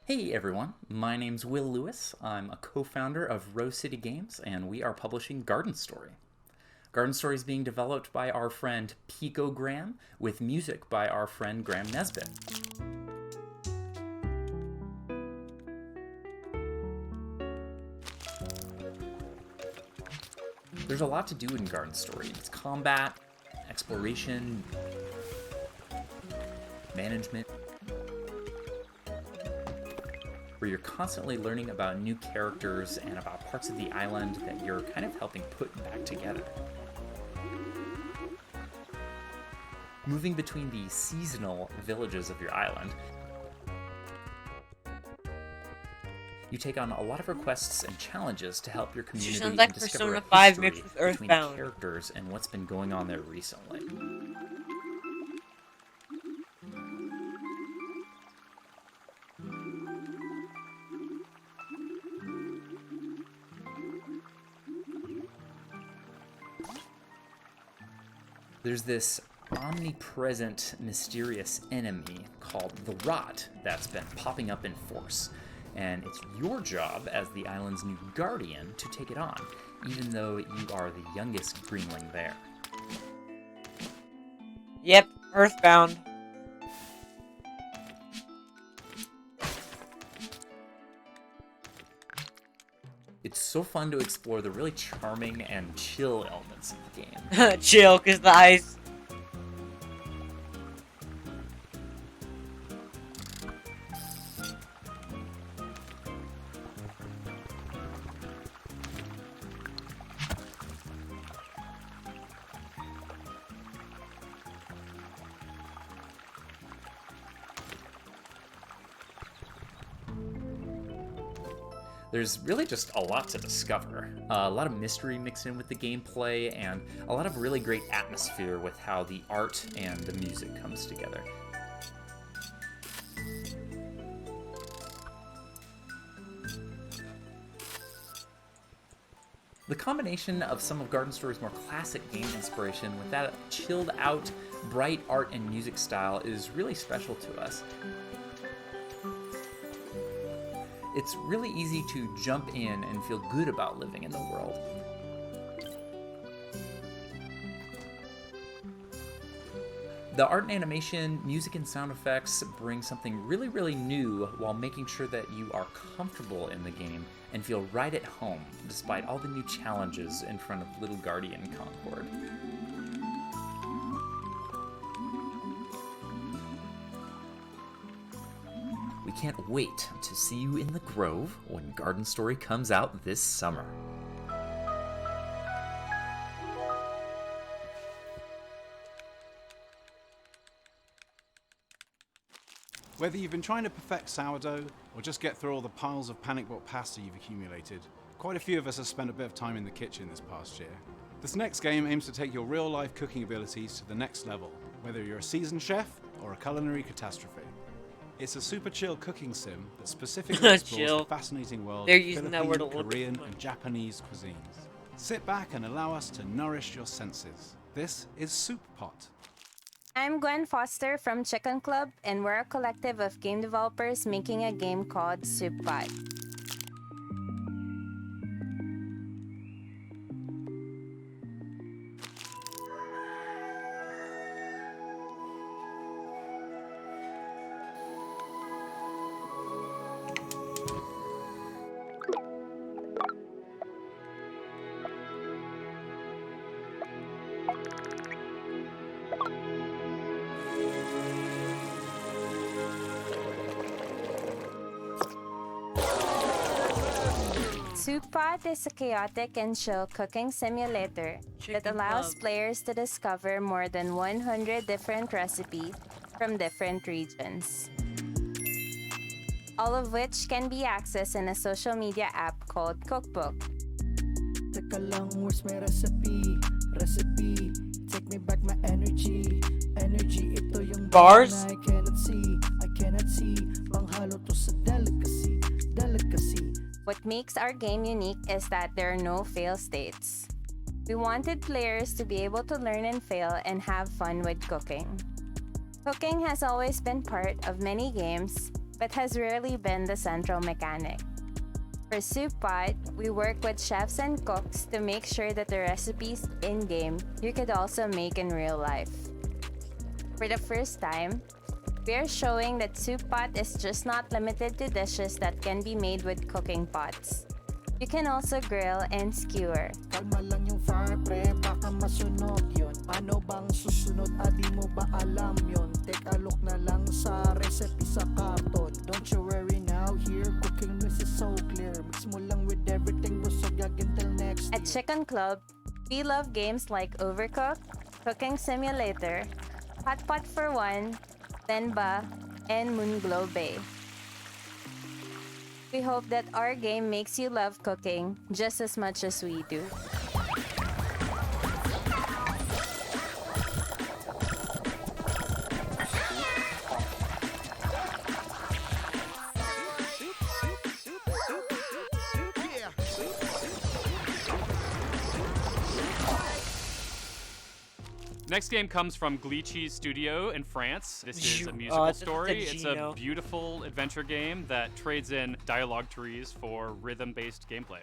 Hey everyone, my name's Will Lewis. I'm a co-founder of Rose City Games, and we are publishing Garden Story. Garden Story is being developed by our friend Pico Graham, with music by our friend Graham Nesbitt. There's a lot to do in Garden Story. It's combat, exploration, management, where you're constantly learning about new characters and about parts of the island that you're kind of helping put back together. Moving between the seasonal villages of your island, you take on a lot of requests and challenges to help your community Sounds like discover Persona a 5 history mixed with between Earthbound. characters and what's been going on there recently. There's this omnipresent, mysterious enemy called the Rot that's been popping up in force, and it's your job as the island's new guardian to take it on, even though you are the youngest greenling there. Yep, Earthbound. It's so fun to explore the really charming and chill elements of the game. Chill, cause the ice. There's really just a lot to discover. A lot of mystery mixed in with the gameplay, and a lot of really great atmosphere with how the art and the music comes together. The combination of some of Garden Story's more classic game inspiration with that chilled out, bright art and music style is really special to us. It's really easy to jump in and feel good about living in the world. The art and animation, music and sound effects bring something really, really new while making sure that you are comfortable in the game and feel right at home, despite all the new challenges in front of Little Guardian Concord. We can't wait to see you in the Grove when Garden Story comes out this summer. Whether you've been trying to perfect sourdough or just get through all the piles of panic bought pasta you've accumulated, quite a few of us have spent a bit of time in the kitchen this past year. This next game aims to take your real-life cooking abilities to the next level, whether you're a seasoned chef or a culinary catastrophe. It's a super chill cooking sim that specifically explores the fascinating world They're of using Philippine, that word a little Korean, bit too and much. Japanese cuisines. Sit back and allow us to nourish your senses. This is Soup Pot. I'm Gwen Foster from Chicken Club, and we're a collective of game developers making a game called Soup Pot. Soup Pot is a chaotic and chill cooking simulator that allows players to discover more than 100 different recipes from different regions, all of which can be accessed in a social media app called Cookbook. Teka lang, where's my recipe? Recipe, take me back my energy. Energy, ito yung Bars? I cannot see. Panghalo to sa delicacy. What makes our game unique is that there are no fail states. We wanted players to be able to learn and fail and have fun with cooking. Cooking has always been part of many games, but has rarely been the central mechanic. For Soup Pot, we work with chefs and cooks to make sure that the recipes in-game you could also make in real life. For the first time, we are showing that Soup Pot is just not limited to dishes that can be made with cooking pots. You can also grill and skewer. Kalma lang yung fire pre, baka masunog yun. Ano bang susunod, adi mo ba alam yun? Take a look na lang sa recipe sa karton. Don't you worry now, here cooking news is so clear. Mix mo lang with everything, busog yag until next At Chicken Club, we love games like Overcooked, Cooking Simulator, Hot Pot for One, Tenba, and Moonglow Bay. We hope that our game makes you love cooking just as much as we do. Next game comes from Glitchy Studio in France. This is a musical story. It's a beautiful adventure game that trades in dialogue trees for rhythm-based gameplay.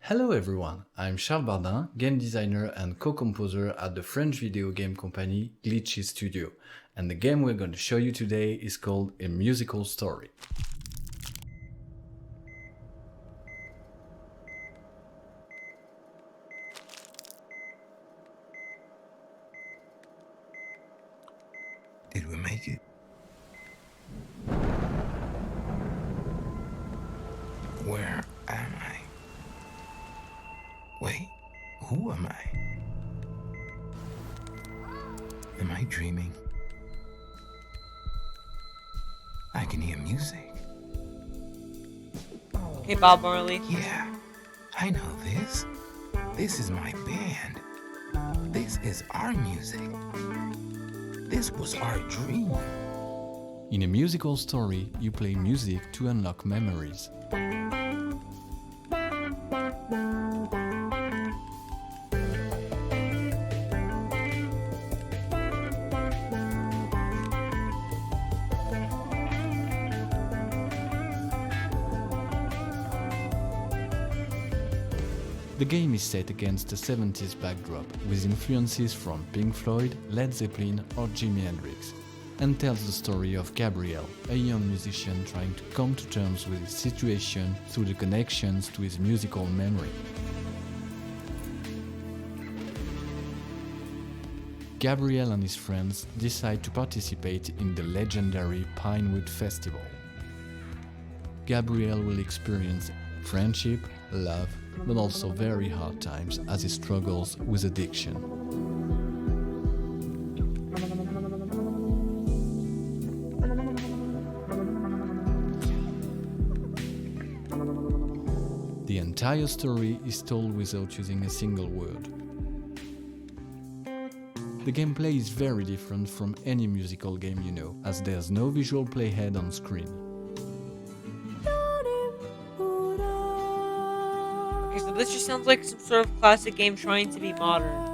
Hello everyone, I'm Charles Bardin, game designer and co-composer at the French video game company Glitchy Studio, and the game we're going to show you today is called A Musical Story. Did we make it? Where am I? Wait, who am I? Am I dreaming? I can hear music. Hey, Bob Marley. Yeah, I know this. This is my band. This is our music. This was our dream. In A Musical Story, you play music to unlock memories. The game is set against a 70s backdrop with influences from Pink Floyd, Led Zeppelin or Jimi Hendrix, and tells the story of Gabriel, a young musician trying to come to terms with his situation through the connections to his musical memory. Gabriel and his friends decide to participate in the legendary Pinewood Festival. Gabriel will experience friendship, love, but also very hard times as he struggles with addiction. entire story is told without using a single word. The gameplay is very different from any musical game you know, as there's no visual playhead on screen. Okay, so this just sounds like some sort of classic game trying to be modern.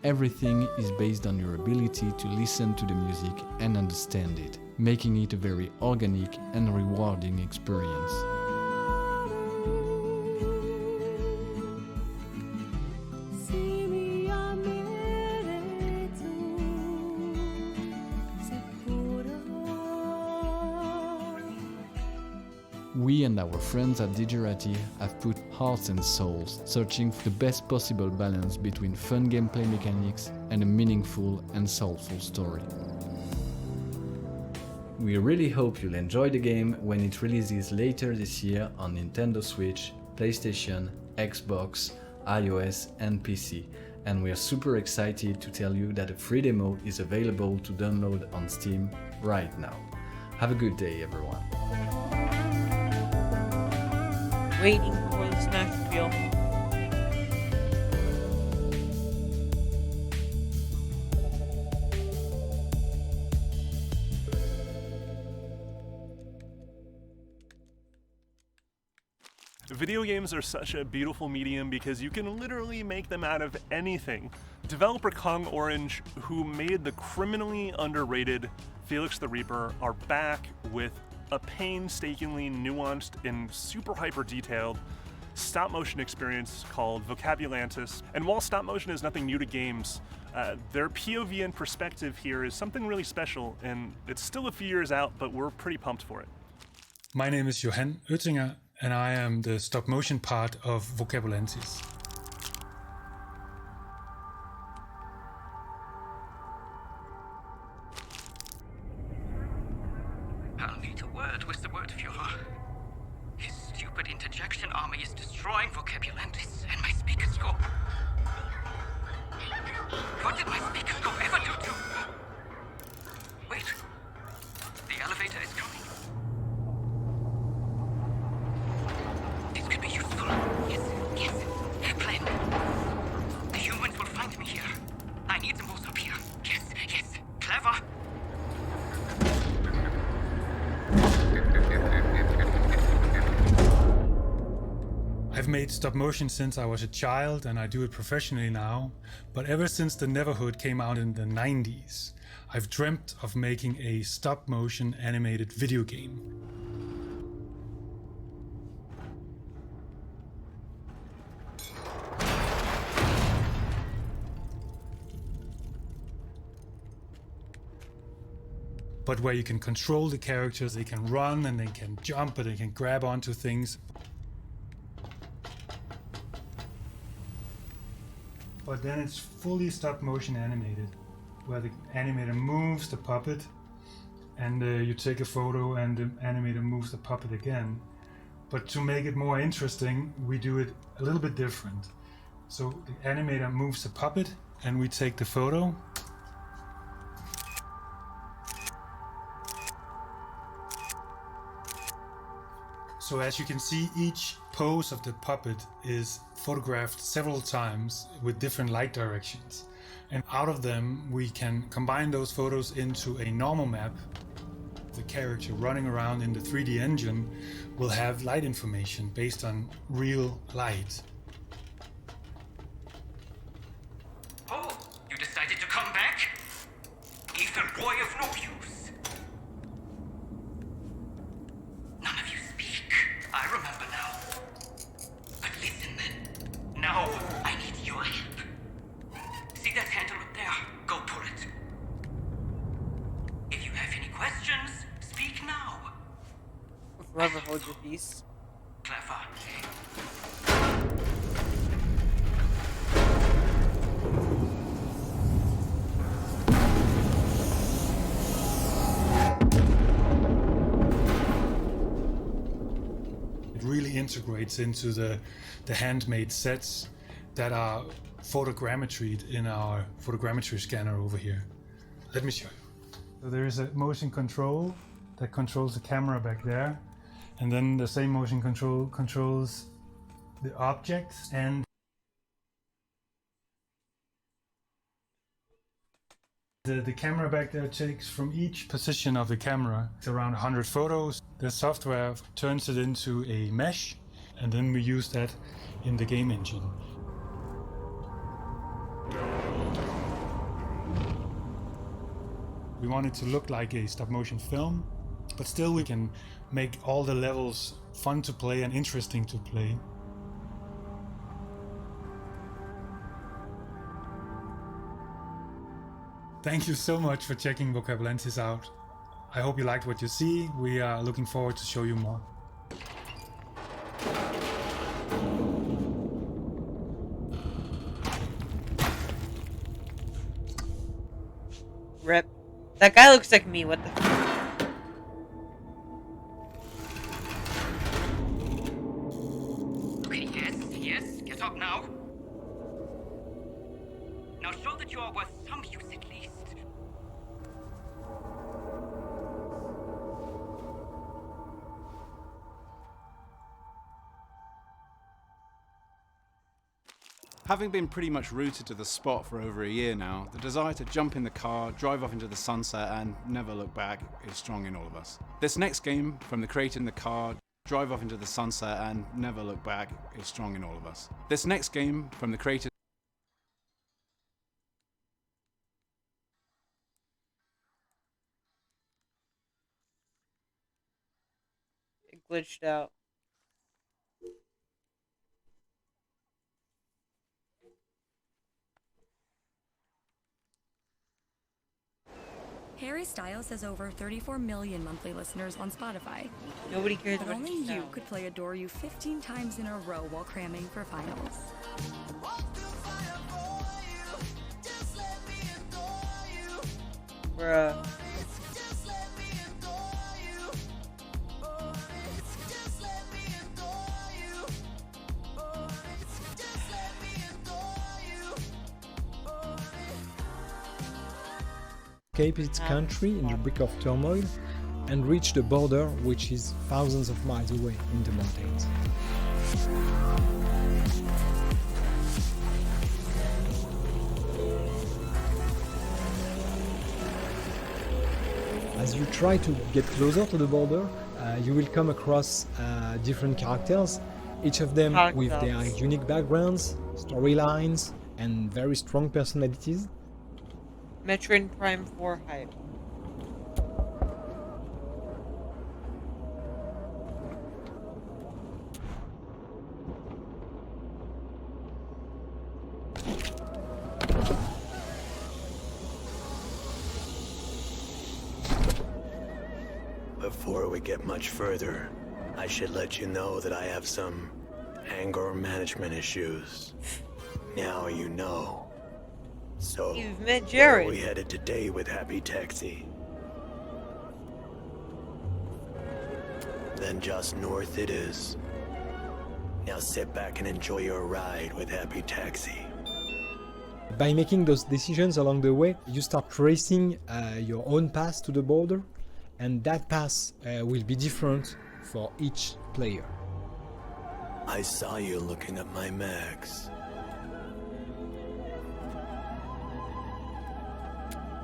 Everything is based on your ability to listen to the music and understand it, making it a very organic and rewarding experience. We and our friends at Digerati have put hearts and souls searching for the best possible balance between fun gameplay mechanics and a meaningful and soulful story. We really hope you'll enjoy the game when it releases later this year on Nintendo Switch, PlayStation, Xbox, iOS and PC, and we are super excited to tell you that a free demo is available to download on Steam right now. Have a good day, everyone. Waiting for the snack reveal. Video games are such a beautiful medium because you can literally make them out of anything. Developer Kong Orange, who made the criminally underrated Felix the Reaper, are back with a painstakingly nuanced and super hyper detailed stop motion experience called Vocabulantis. And while stop motion is nothing new to games, their POV and perspective here is something really special, and it's still a few years out, but we're pretty pumped for it. My name is Johan Oettinger, and I am the stop motion part of Vocabulantis. I'll need a word with the word Führer. His stupid interjection army is destroying Vocabulantis and my speaker scope. What did my speaker scope ever do to... Wait. The elevator is coming. This could be useful. Yes. A plan. The humans will find me here. I need them both up here. Yes. Clever. I've made stop motion since I was a child, and I do it professionally now, but ever since the Neverhood came out in the 90s, I've dreamt of making a stop motion animated video game. But where you can control the characters, they can run and they can jump and they can grab onto things. But then it's fully stop motion animated, where the animator moves the puppet and you take a photo and the animator moves the puppet again. But to make it more interesting, we do it a little bit different. So the animator moves the puppet and we take the photo. So as you can see, each pose of the puppet is photographed several times with different light directions. And out of them, we can combine those photos into a normal map. The character running around in the 3D engine will have light information based on real light. Oh, you decided to come back? Ethan, boy of no use. None of you speak. I remember now. But listen then. Now, I need your help. See that handle up there? Go pull it. If you have any questions, speak now. Forever hold your peace. Clever. It really integrates into the handmade sets that are photogrammetried in our photogrammetry scanner over here. Let me show you. So there is a motion control that controls the camera back there. And then the same motion control controls the objects, and the camera back there takes from each position of the camera, it's around 100 photos. The software turns it into a mesh, and then we use that in the game engine. We want it to look like a stop motion film, but still we can make all the levels fun to play and interesting to play. Thank you so much for checking Vocabulensis out. I hope you liked what you see. We are looking forward to show you more. Rip. That guy looks like me, what the f. Okay, yes, get up now. Now show that you are worth some use at least. Having been pretty much rooted to the spot for over a year now, the desire to jump in the car, drive off into the sunset and never look back is strong in all of us. This next game, from the creator in the car, drive off into the sunset and never look back is strong in all of us. This next game, from the creator It glitched out. Harry Styles has over 34 million monthly listeners on Spotify. Nobody cares But about only your you sound. could play Adore You 15 times in a row while cramming for finals. Bruh. Escape its country in the brink of turmoil and reach the border, which is thousands of miles away in the mountains. As you try to get closer to the border, you will come across different characters, each of them with their unique backgrounds, storylines, and very strong personalities. Metroid Prime 4 hype. Before we get much further, I should let you know that I have some anger management issues. Now you know. So, you've met where Jared. are we headed today with Happy Taxi? Then just north it is. Now sit back and enjoy your ride with Happy Taxi. By making those decisions along the way, you start tracing your own path to the border, and that path will be different for each player. I saw you looking at my mags.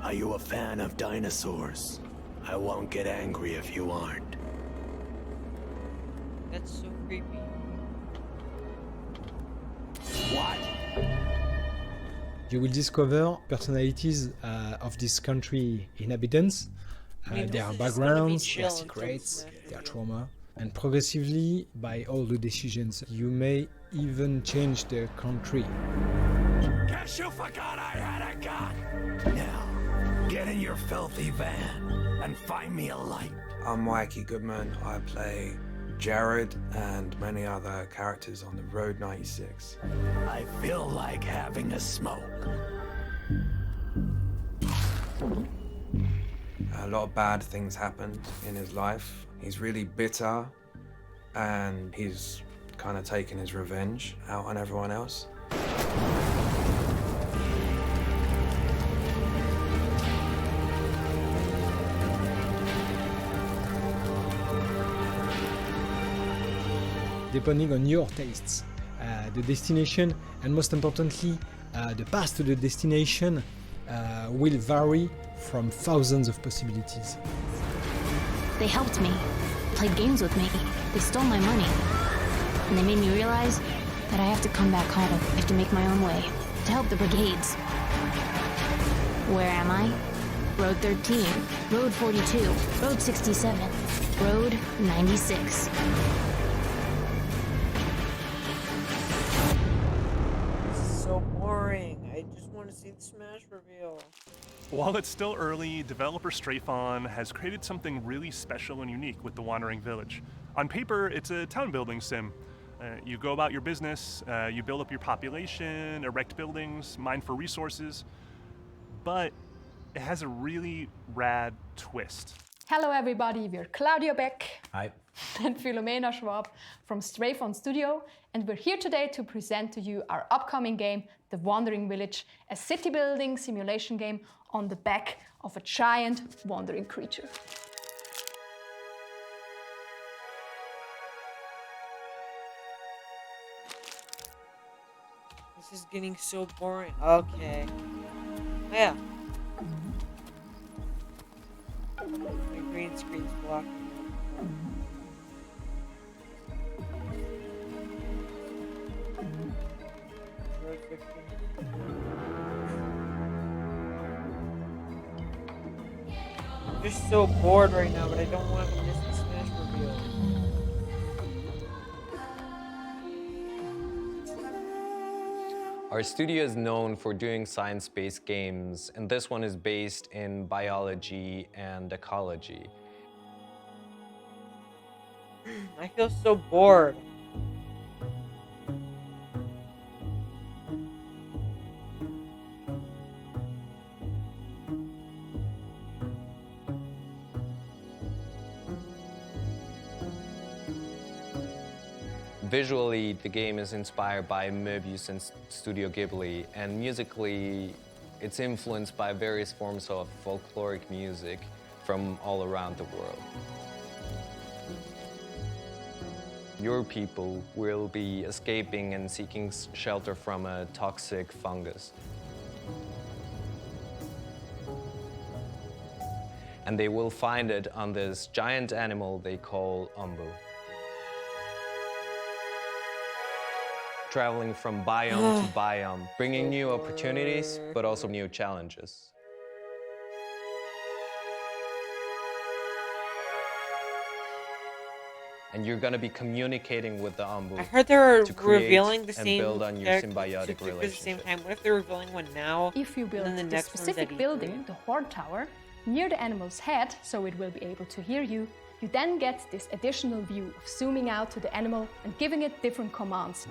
Are you a fan of dinosaurs? I won't get angry if you aren't. That's so creepy. What? You will discover personalities of this country inhabitants, their backgrounds, their secrets, their trauma, and progressively, by all the decisions, you may even change their country. Guess you forgot I had a gun! Now, get in your filthy van and find me a light. I'm Mikey Goodman. I play Jared and many other characters on the Road 96. I feel like having a smoke. A lot of bad things happened in his life. He's really bitter and he's kind of taking his revenge out on everyone else. depending on your tastes. The destination, and most importantly, the path to the destination will vary from thousands of possibilities. They helped me, played games with me, they stole my money. And they made me realize that I have to come back home. I have to make my own way, to help the brigades. Where am I? Road 13, Road 42, Road 67, Road 96. This is so boring. I just want to see the Smash reveal. While it's still early, developer Strafon has created something really special and unique with the Wandering Village. On paper, it's a town building sim. You go about your business, you build up your population, erect buildings, mine for resources, but it has a really rad twist. Hello everybody, we're Claudio Beck Hi. and Philomena Schwab from Strafon Studio, and we're here today to present to you our upcoming game, The Wandering Village, a city building simulation game on the back of a giant wandering creature. This is getting so boring. Okay. Yeah. My green screen's blocking. Road 15. I'm just so bored right now, but I don't want to miss the Smash reveal. Our studio is known for doing science-based games, and this one is based in biology and ecology. I feel so bored. Visually, the game is inspired by Moebius and Studio Ghibli, and musically, it's influenced by various forms of folkloric music from all around the world. Your people will be escaping and seeking shelter from a toxic fungus. And they will find it on this giant animal they call Umbu. Traveling from biome to biome, bringing new opportunities, but also new challenges. And you're gonna be communicating with the Umbu. I heard they're to create revealing the and same build on your symbiotic at the relationship. same time. What if they're revealing one now? If you build and then the the next one's specific at building, the Horn Tower, near the animal's head, so it will be able to hear you, you then get this additional view of zooming out to the animal and giving it different commands.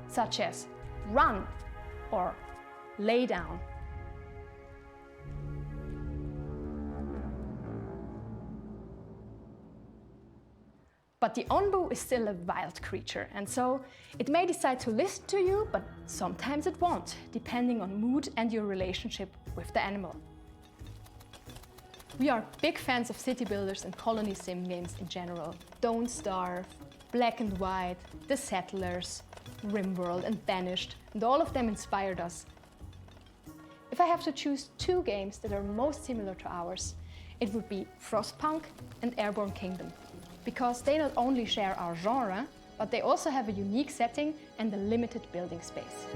Such as run or lay down. But the Onbu is still a wild creature, and so it may decide to listen to you, but sometimes it won't, depending on mood and your relationship with the animal. We are big fans of city builders and colony sim games in general. Don't Starve, Black and White, The Settlers, RimWorld and Banished, and all of them inspired us. If I have to choose two games that are most similar to ours, it would be Frostpunk and Airborne Kingdom, because they not only share our genre, but they also have a unique setting and a limited building space.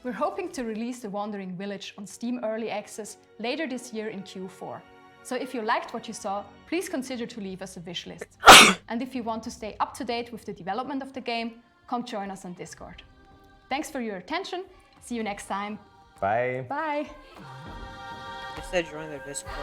We're hoping to release The Wandering Village on Steam Early Access later this year in Q4. So if you liked what you saw, please consider to leave us a wish list. And if you want to stay up to date with the development of the game, come join us on Discord. Thanks for your attention. See you next time. Bye. Bye. I said join their Discord.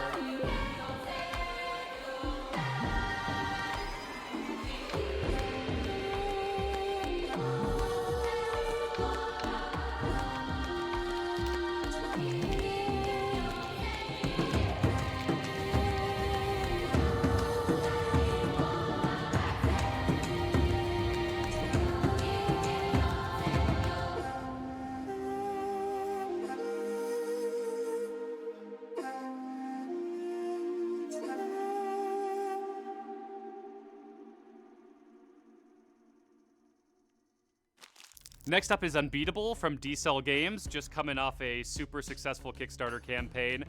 Next up is Unbeatable from D-Cell Games, just coming off a super successful Kickstarter campaign.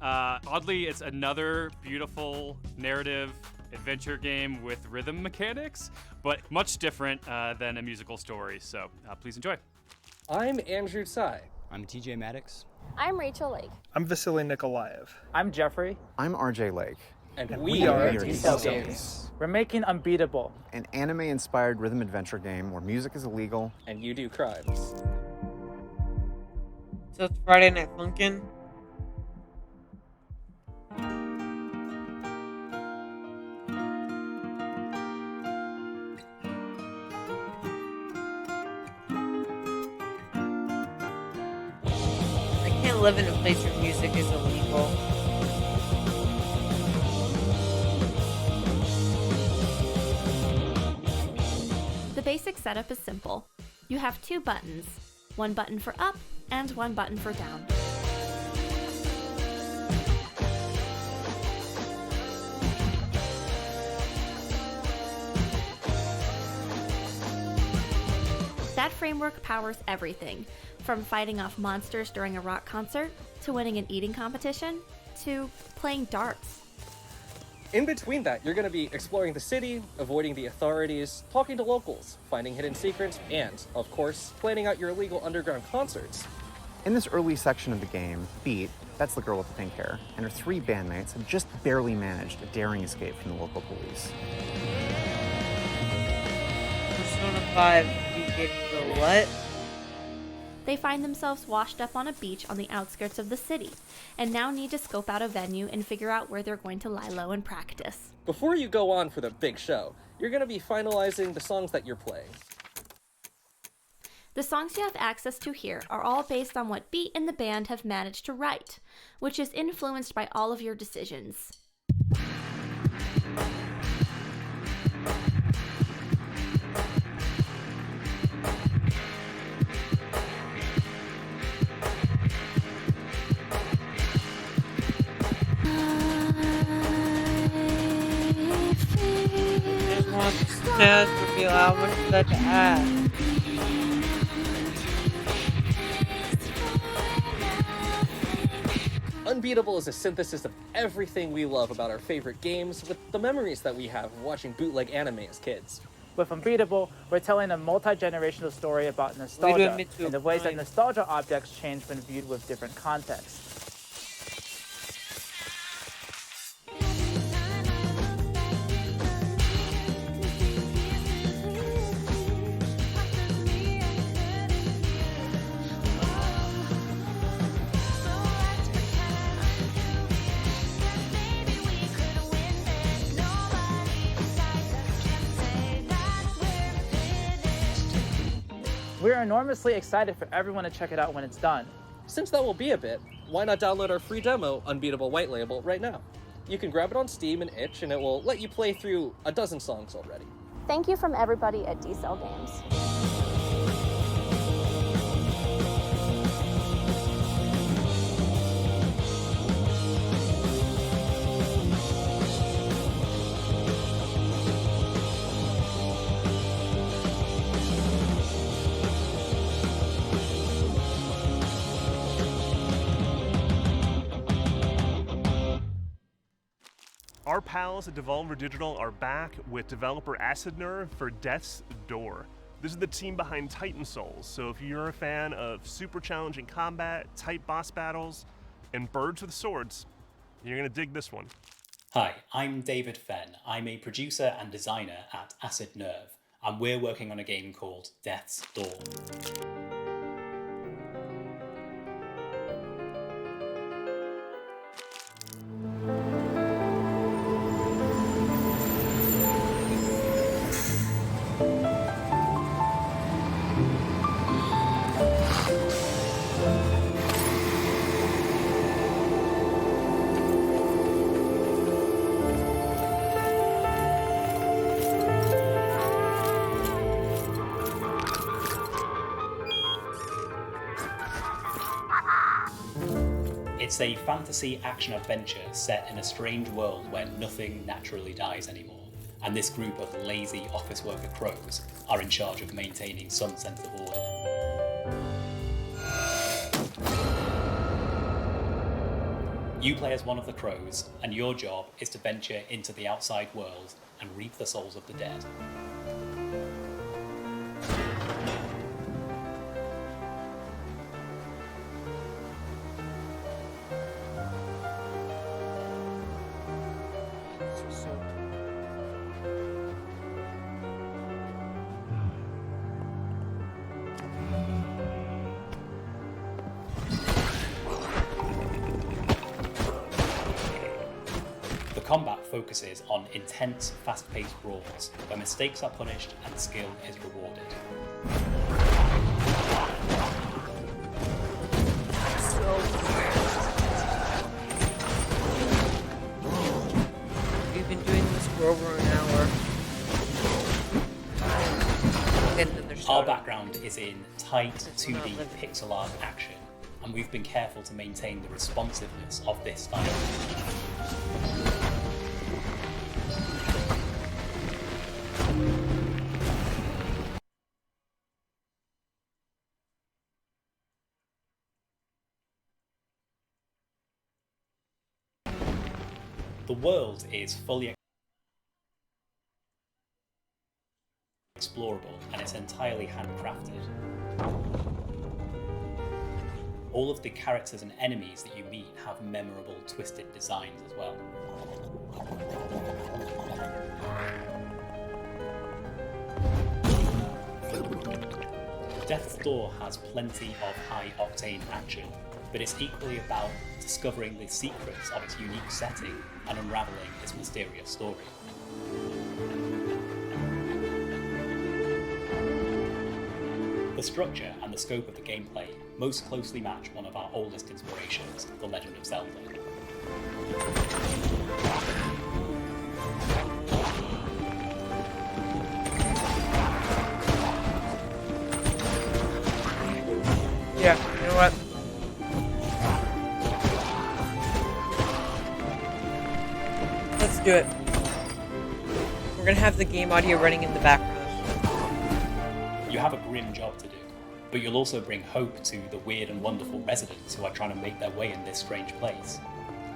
Oddly, it's another beautiful narrative adventure game with rhythm mechanics, but much different than a musical story. So please enjoy. I'm Andrew Tsai. I'm TJ Maddox. I'm Rachel Lake. I'm Vasily Nikolaev. I'm Jeffrey. I'm RJ Lake. And we are D-Cell Games. We're making Unbeatable, an anime-inspired rhythm adventure game where music is illegal and you do crimes. So it's Friday Night Funkin'. I can't live in a place where music is illegal. The basic setup is simple. You have 2 buttons, one button for up and one button for down. That framework powers everything, from fighting off monsters during a rock concert, to winning an eating competition, to playing darts. In between that, you're going to be exploring the city, avoiding the authorities, talking to locals, finding hidden secrets, and, of course, planning out your illegal underground concerts. In this early section of the game, Beat, that's the girl with the pink hair, and her 3 bandmates have just barely managed a daring escape from the local police. Persona 5, you get the what? They find themselves washed up on a beach on the outskirts of the city, and now need to scope out a venue and figure out where they're going to lie low and practice. Before you go on for the big show, you're going to be finalizing the songs that you're playing. The songs you have access to here are all based on what Beat and the band have managed to write, which is influenced by all of your decisions. Would be how much is that to add? Unbeatable is a synthesis of everything we love about our favorite games with the memories that we have of watching bootleg anime as kids. With Unbeatable, we're telling a multi-generational story about nostalgia and the ways that nostalgia objects change when viewed with different contexts. We're enormously excited for everyone to check it out when it's done. Since that will be a bit, why not download our free demo, Unbeatable White Label, right now? You can grab it on Steam and itch, and it will let you play through a dozen songs already. Thank you from everybody at D-Cell Games. Our pals at Devolver Digital are back with developer Acid Nerve for Death's Door. This is the team behind Titan Souls, so if you're a fan of super challenging combat, tight boss battles, and birds with swords, you're gonna dig this one. Hi, I'm David Fenn. I'm a producer and designer at Acid Nerve, and we're working on a game called Death's Door. It's a fantasy action-adventure set in a strange world where nothing naturally dies anymore, and this group of lazy office worker crows are in charge of maintaining some sense of order. You play as one of the crows, and your job is to venture into the outside world and reap the souls of the dead. The combat focuses on intense, fast-paced brawls, where mistakes are punished and skill is rewarded. We've been doing this for over an hour. And then there's Our background is in tight 2D pixel art action, and we've been careful to maintain the responsiveness of this style. The world is fully explorable and it's entirely handcrafted. All of the characters and enemies that you meet have memorable, twisted designs as well. Death's Door has plenty of high-octane action, but it's equally about discovering the secrets of its unique setting and unraveling its mysterious story. The structure and the scope of the gameplay most closely match one of our oldest inspirations, The Legend of Zelda. Yeah, you know what? Let's do it. We're gonna have the game audio running in the background. You have a grim job to do, but you'll also bring hope to the weird and wonderful residents who are trying to make their way in this strange place.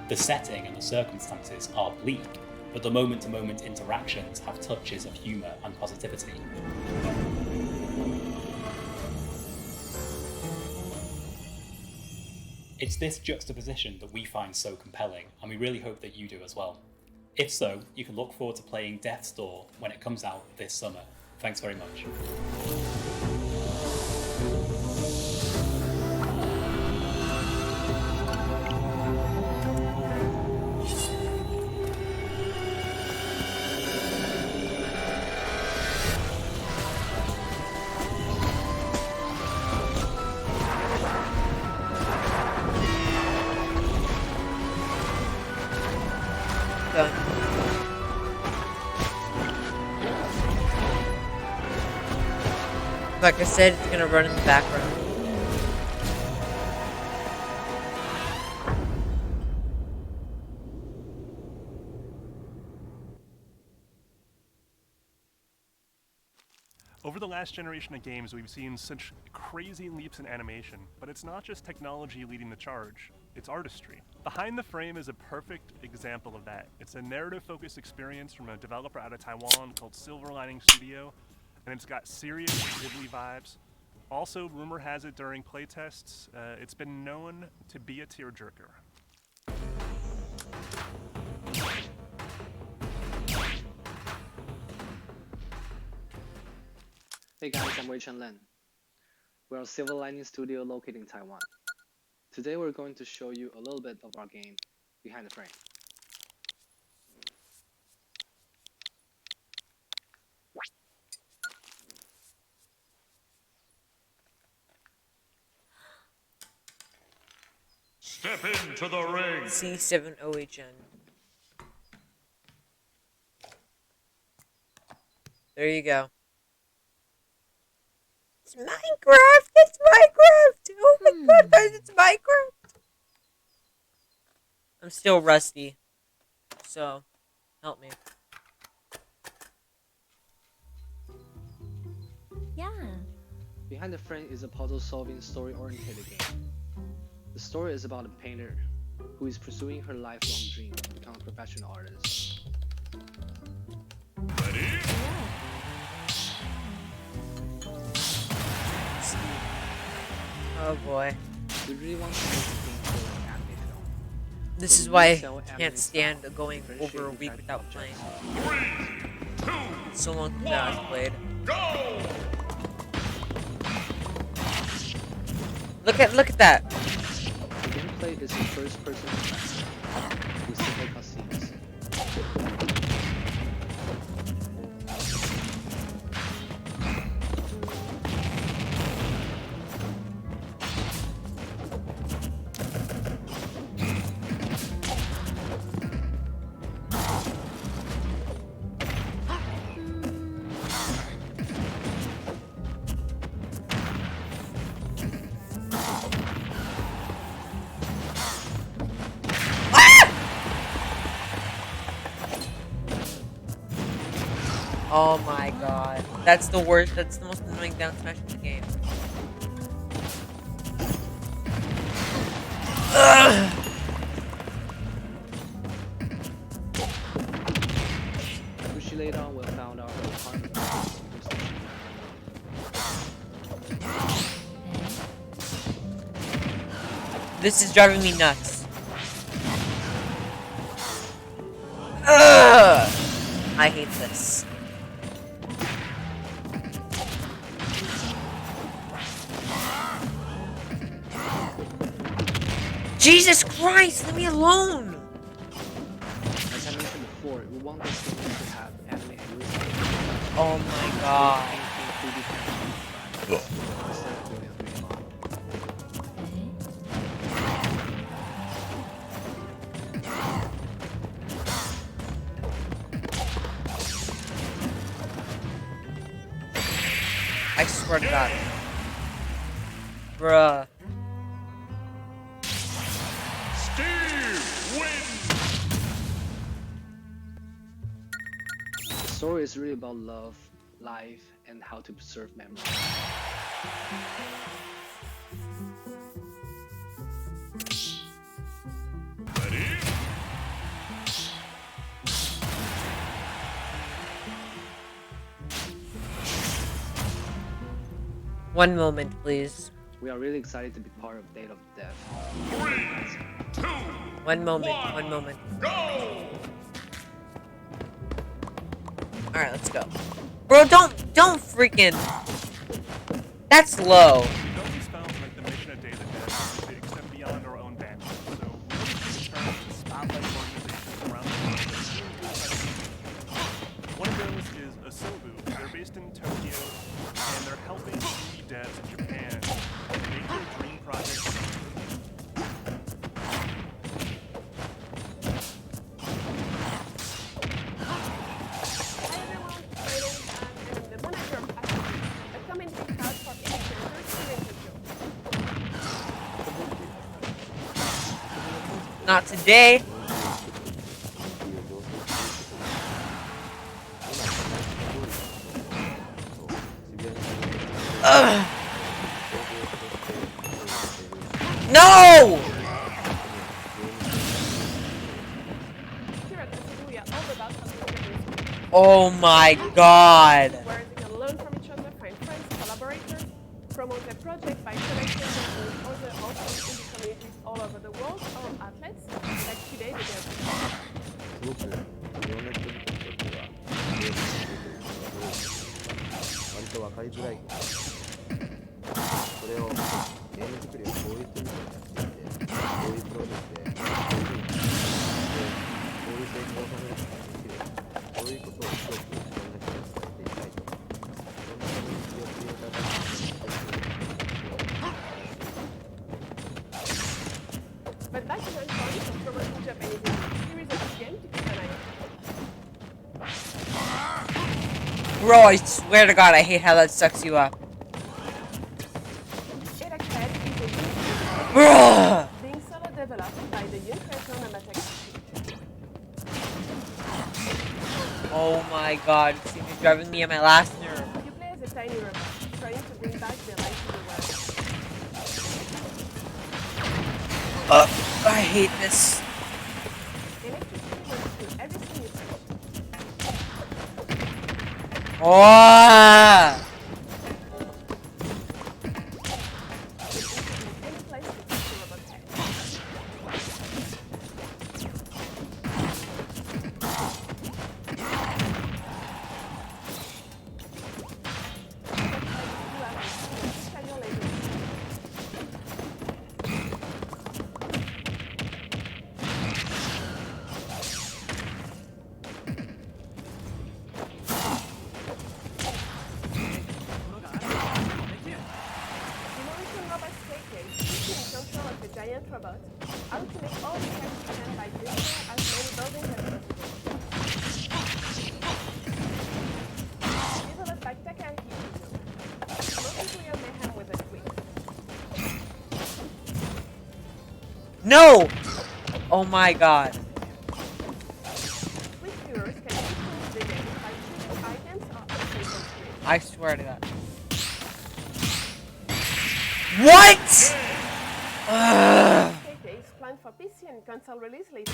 The setting and the circumstances are bleak, but the moment-to-moment interactions have touches of humour and positivity. It's this juxtaposition that we find so compelling, and we really hope that you do as well. If so, you can look forward to playing Death's Door when it comes out this summer. Thanks very much. Done. Like I said, it's gonna run in the background. Over the last generation of games, we've seen such crazy leaps in animation, but it's not just technology leading the charge, it's artistry. Behind the Frame is a perfect example of that. It's a narrative-focused experience from a developer out of Taiwan called Silver Lining Studio, and it's got serious Ghibli vibes. Also, rumor has it during playtests, it's been known to be a tearjerker. Hey guys, I'm Wei-Chen Len. We're a Silver Lining Studio located in Taiwan. Today we're going to show you a little bit of our game, Behind the Frame. Step into the ring. C7OHN. There you go. It's Minecraft! It's Minecraft! Oh my god, guys, it's Minecraft! I'm still rusty. So, help me. Yeah. Behind the Frame is a puzzle-solving, story-oriented game. The story is about a painter who is pursuing her lifelong dream to become a professional artist. Oh boy. We really want to make the game feel like an anime film. This So is we why sell I anime can't stand style, going over a differentiating week type without of playing. objects. So long since I've played. Look at that. The gameplay is a first-person perspective with simple cutscenes. Oh my god. That's the worst. That's the most annoying down smash in the game. Ugh. Which later on will found out her apartment. This is driving me nuts. Ugh. I hate this. Jesus Christ, leave me alone! As I mentioned before, we want this game to have anime realism. Oh my god. I swear to God. Bruh. The story is really about love, life, and how to preserve memories. One moment, please. We are really excited to be part of Date of Death. 3, 2, One moment, one moment. go! Alright, let's go. Bro, don't freaking... That's low. We've always found like the mission at Day of the Dead to extend beyond our own bandwidth. So we're looking to turn to spotlight organizations around the world that really do exciting. One of those is Asobu. They're based in Tokyo, and they're helping indie devs in Japan make their dream projects. Not today. Ugh. No! Oh my god. Where they can learn from each other, find friends, collaborators, promote their project by connecting them with other awesome indie communities all over the world or athletes, like today they get. 割と分かりづらいそれをゲーム作りをこういうふうにやっていてこういうプロジェクトでこういう成功を収めることができるそういうことを広くいろんな人に伝えていきたいとかいろんなコミュニティをクリエイターたちに伝えていきたいと But that's an point of promoting Japanese series of this game to keep an eye on. Bro, I swear to God, I hate how that sucks you up. Bruh! Being solo developed by the young creator Namatech. Oh my God, this thing is driving me at my last nerve. You play as a tiny robot, trying to bring back the light to the world. I hate this. Oh! Giant robot. How to make all the text you can by building as many buildings as possible. Developed by Takahiki Izuno. Multiplayer mayhem with a twist. No! Oh my god. Twist viewers can influence the game by choosing items or objects on screen. I swear to God. What? KK is planned for PC and console release later.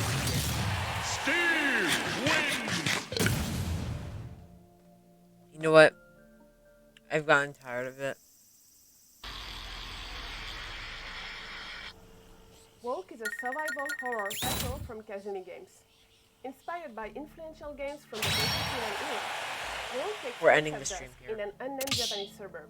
Steve wins! You know what? I've gotten tired of it. Woke is a survival horror title from Kazumi Games. Inspired by influential games from the 1990s era, Woke takes We're ending place the stream in an unnamed Japanese suburb.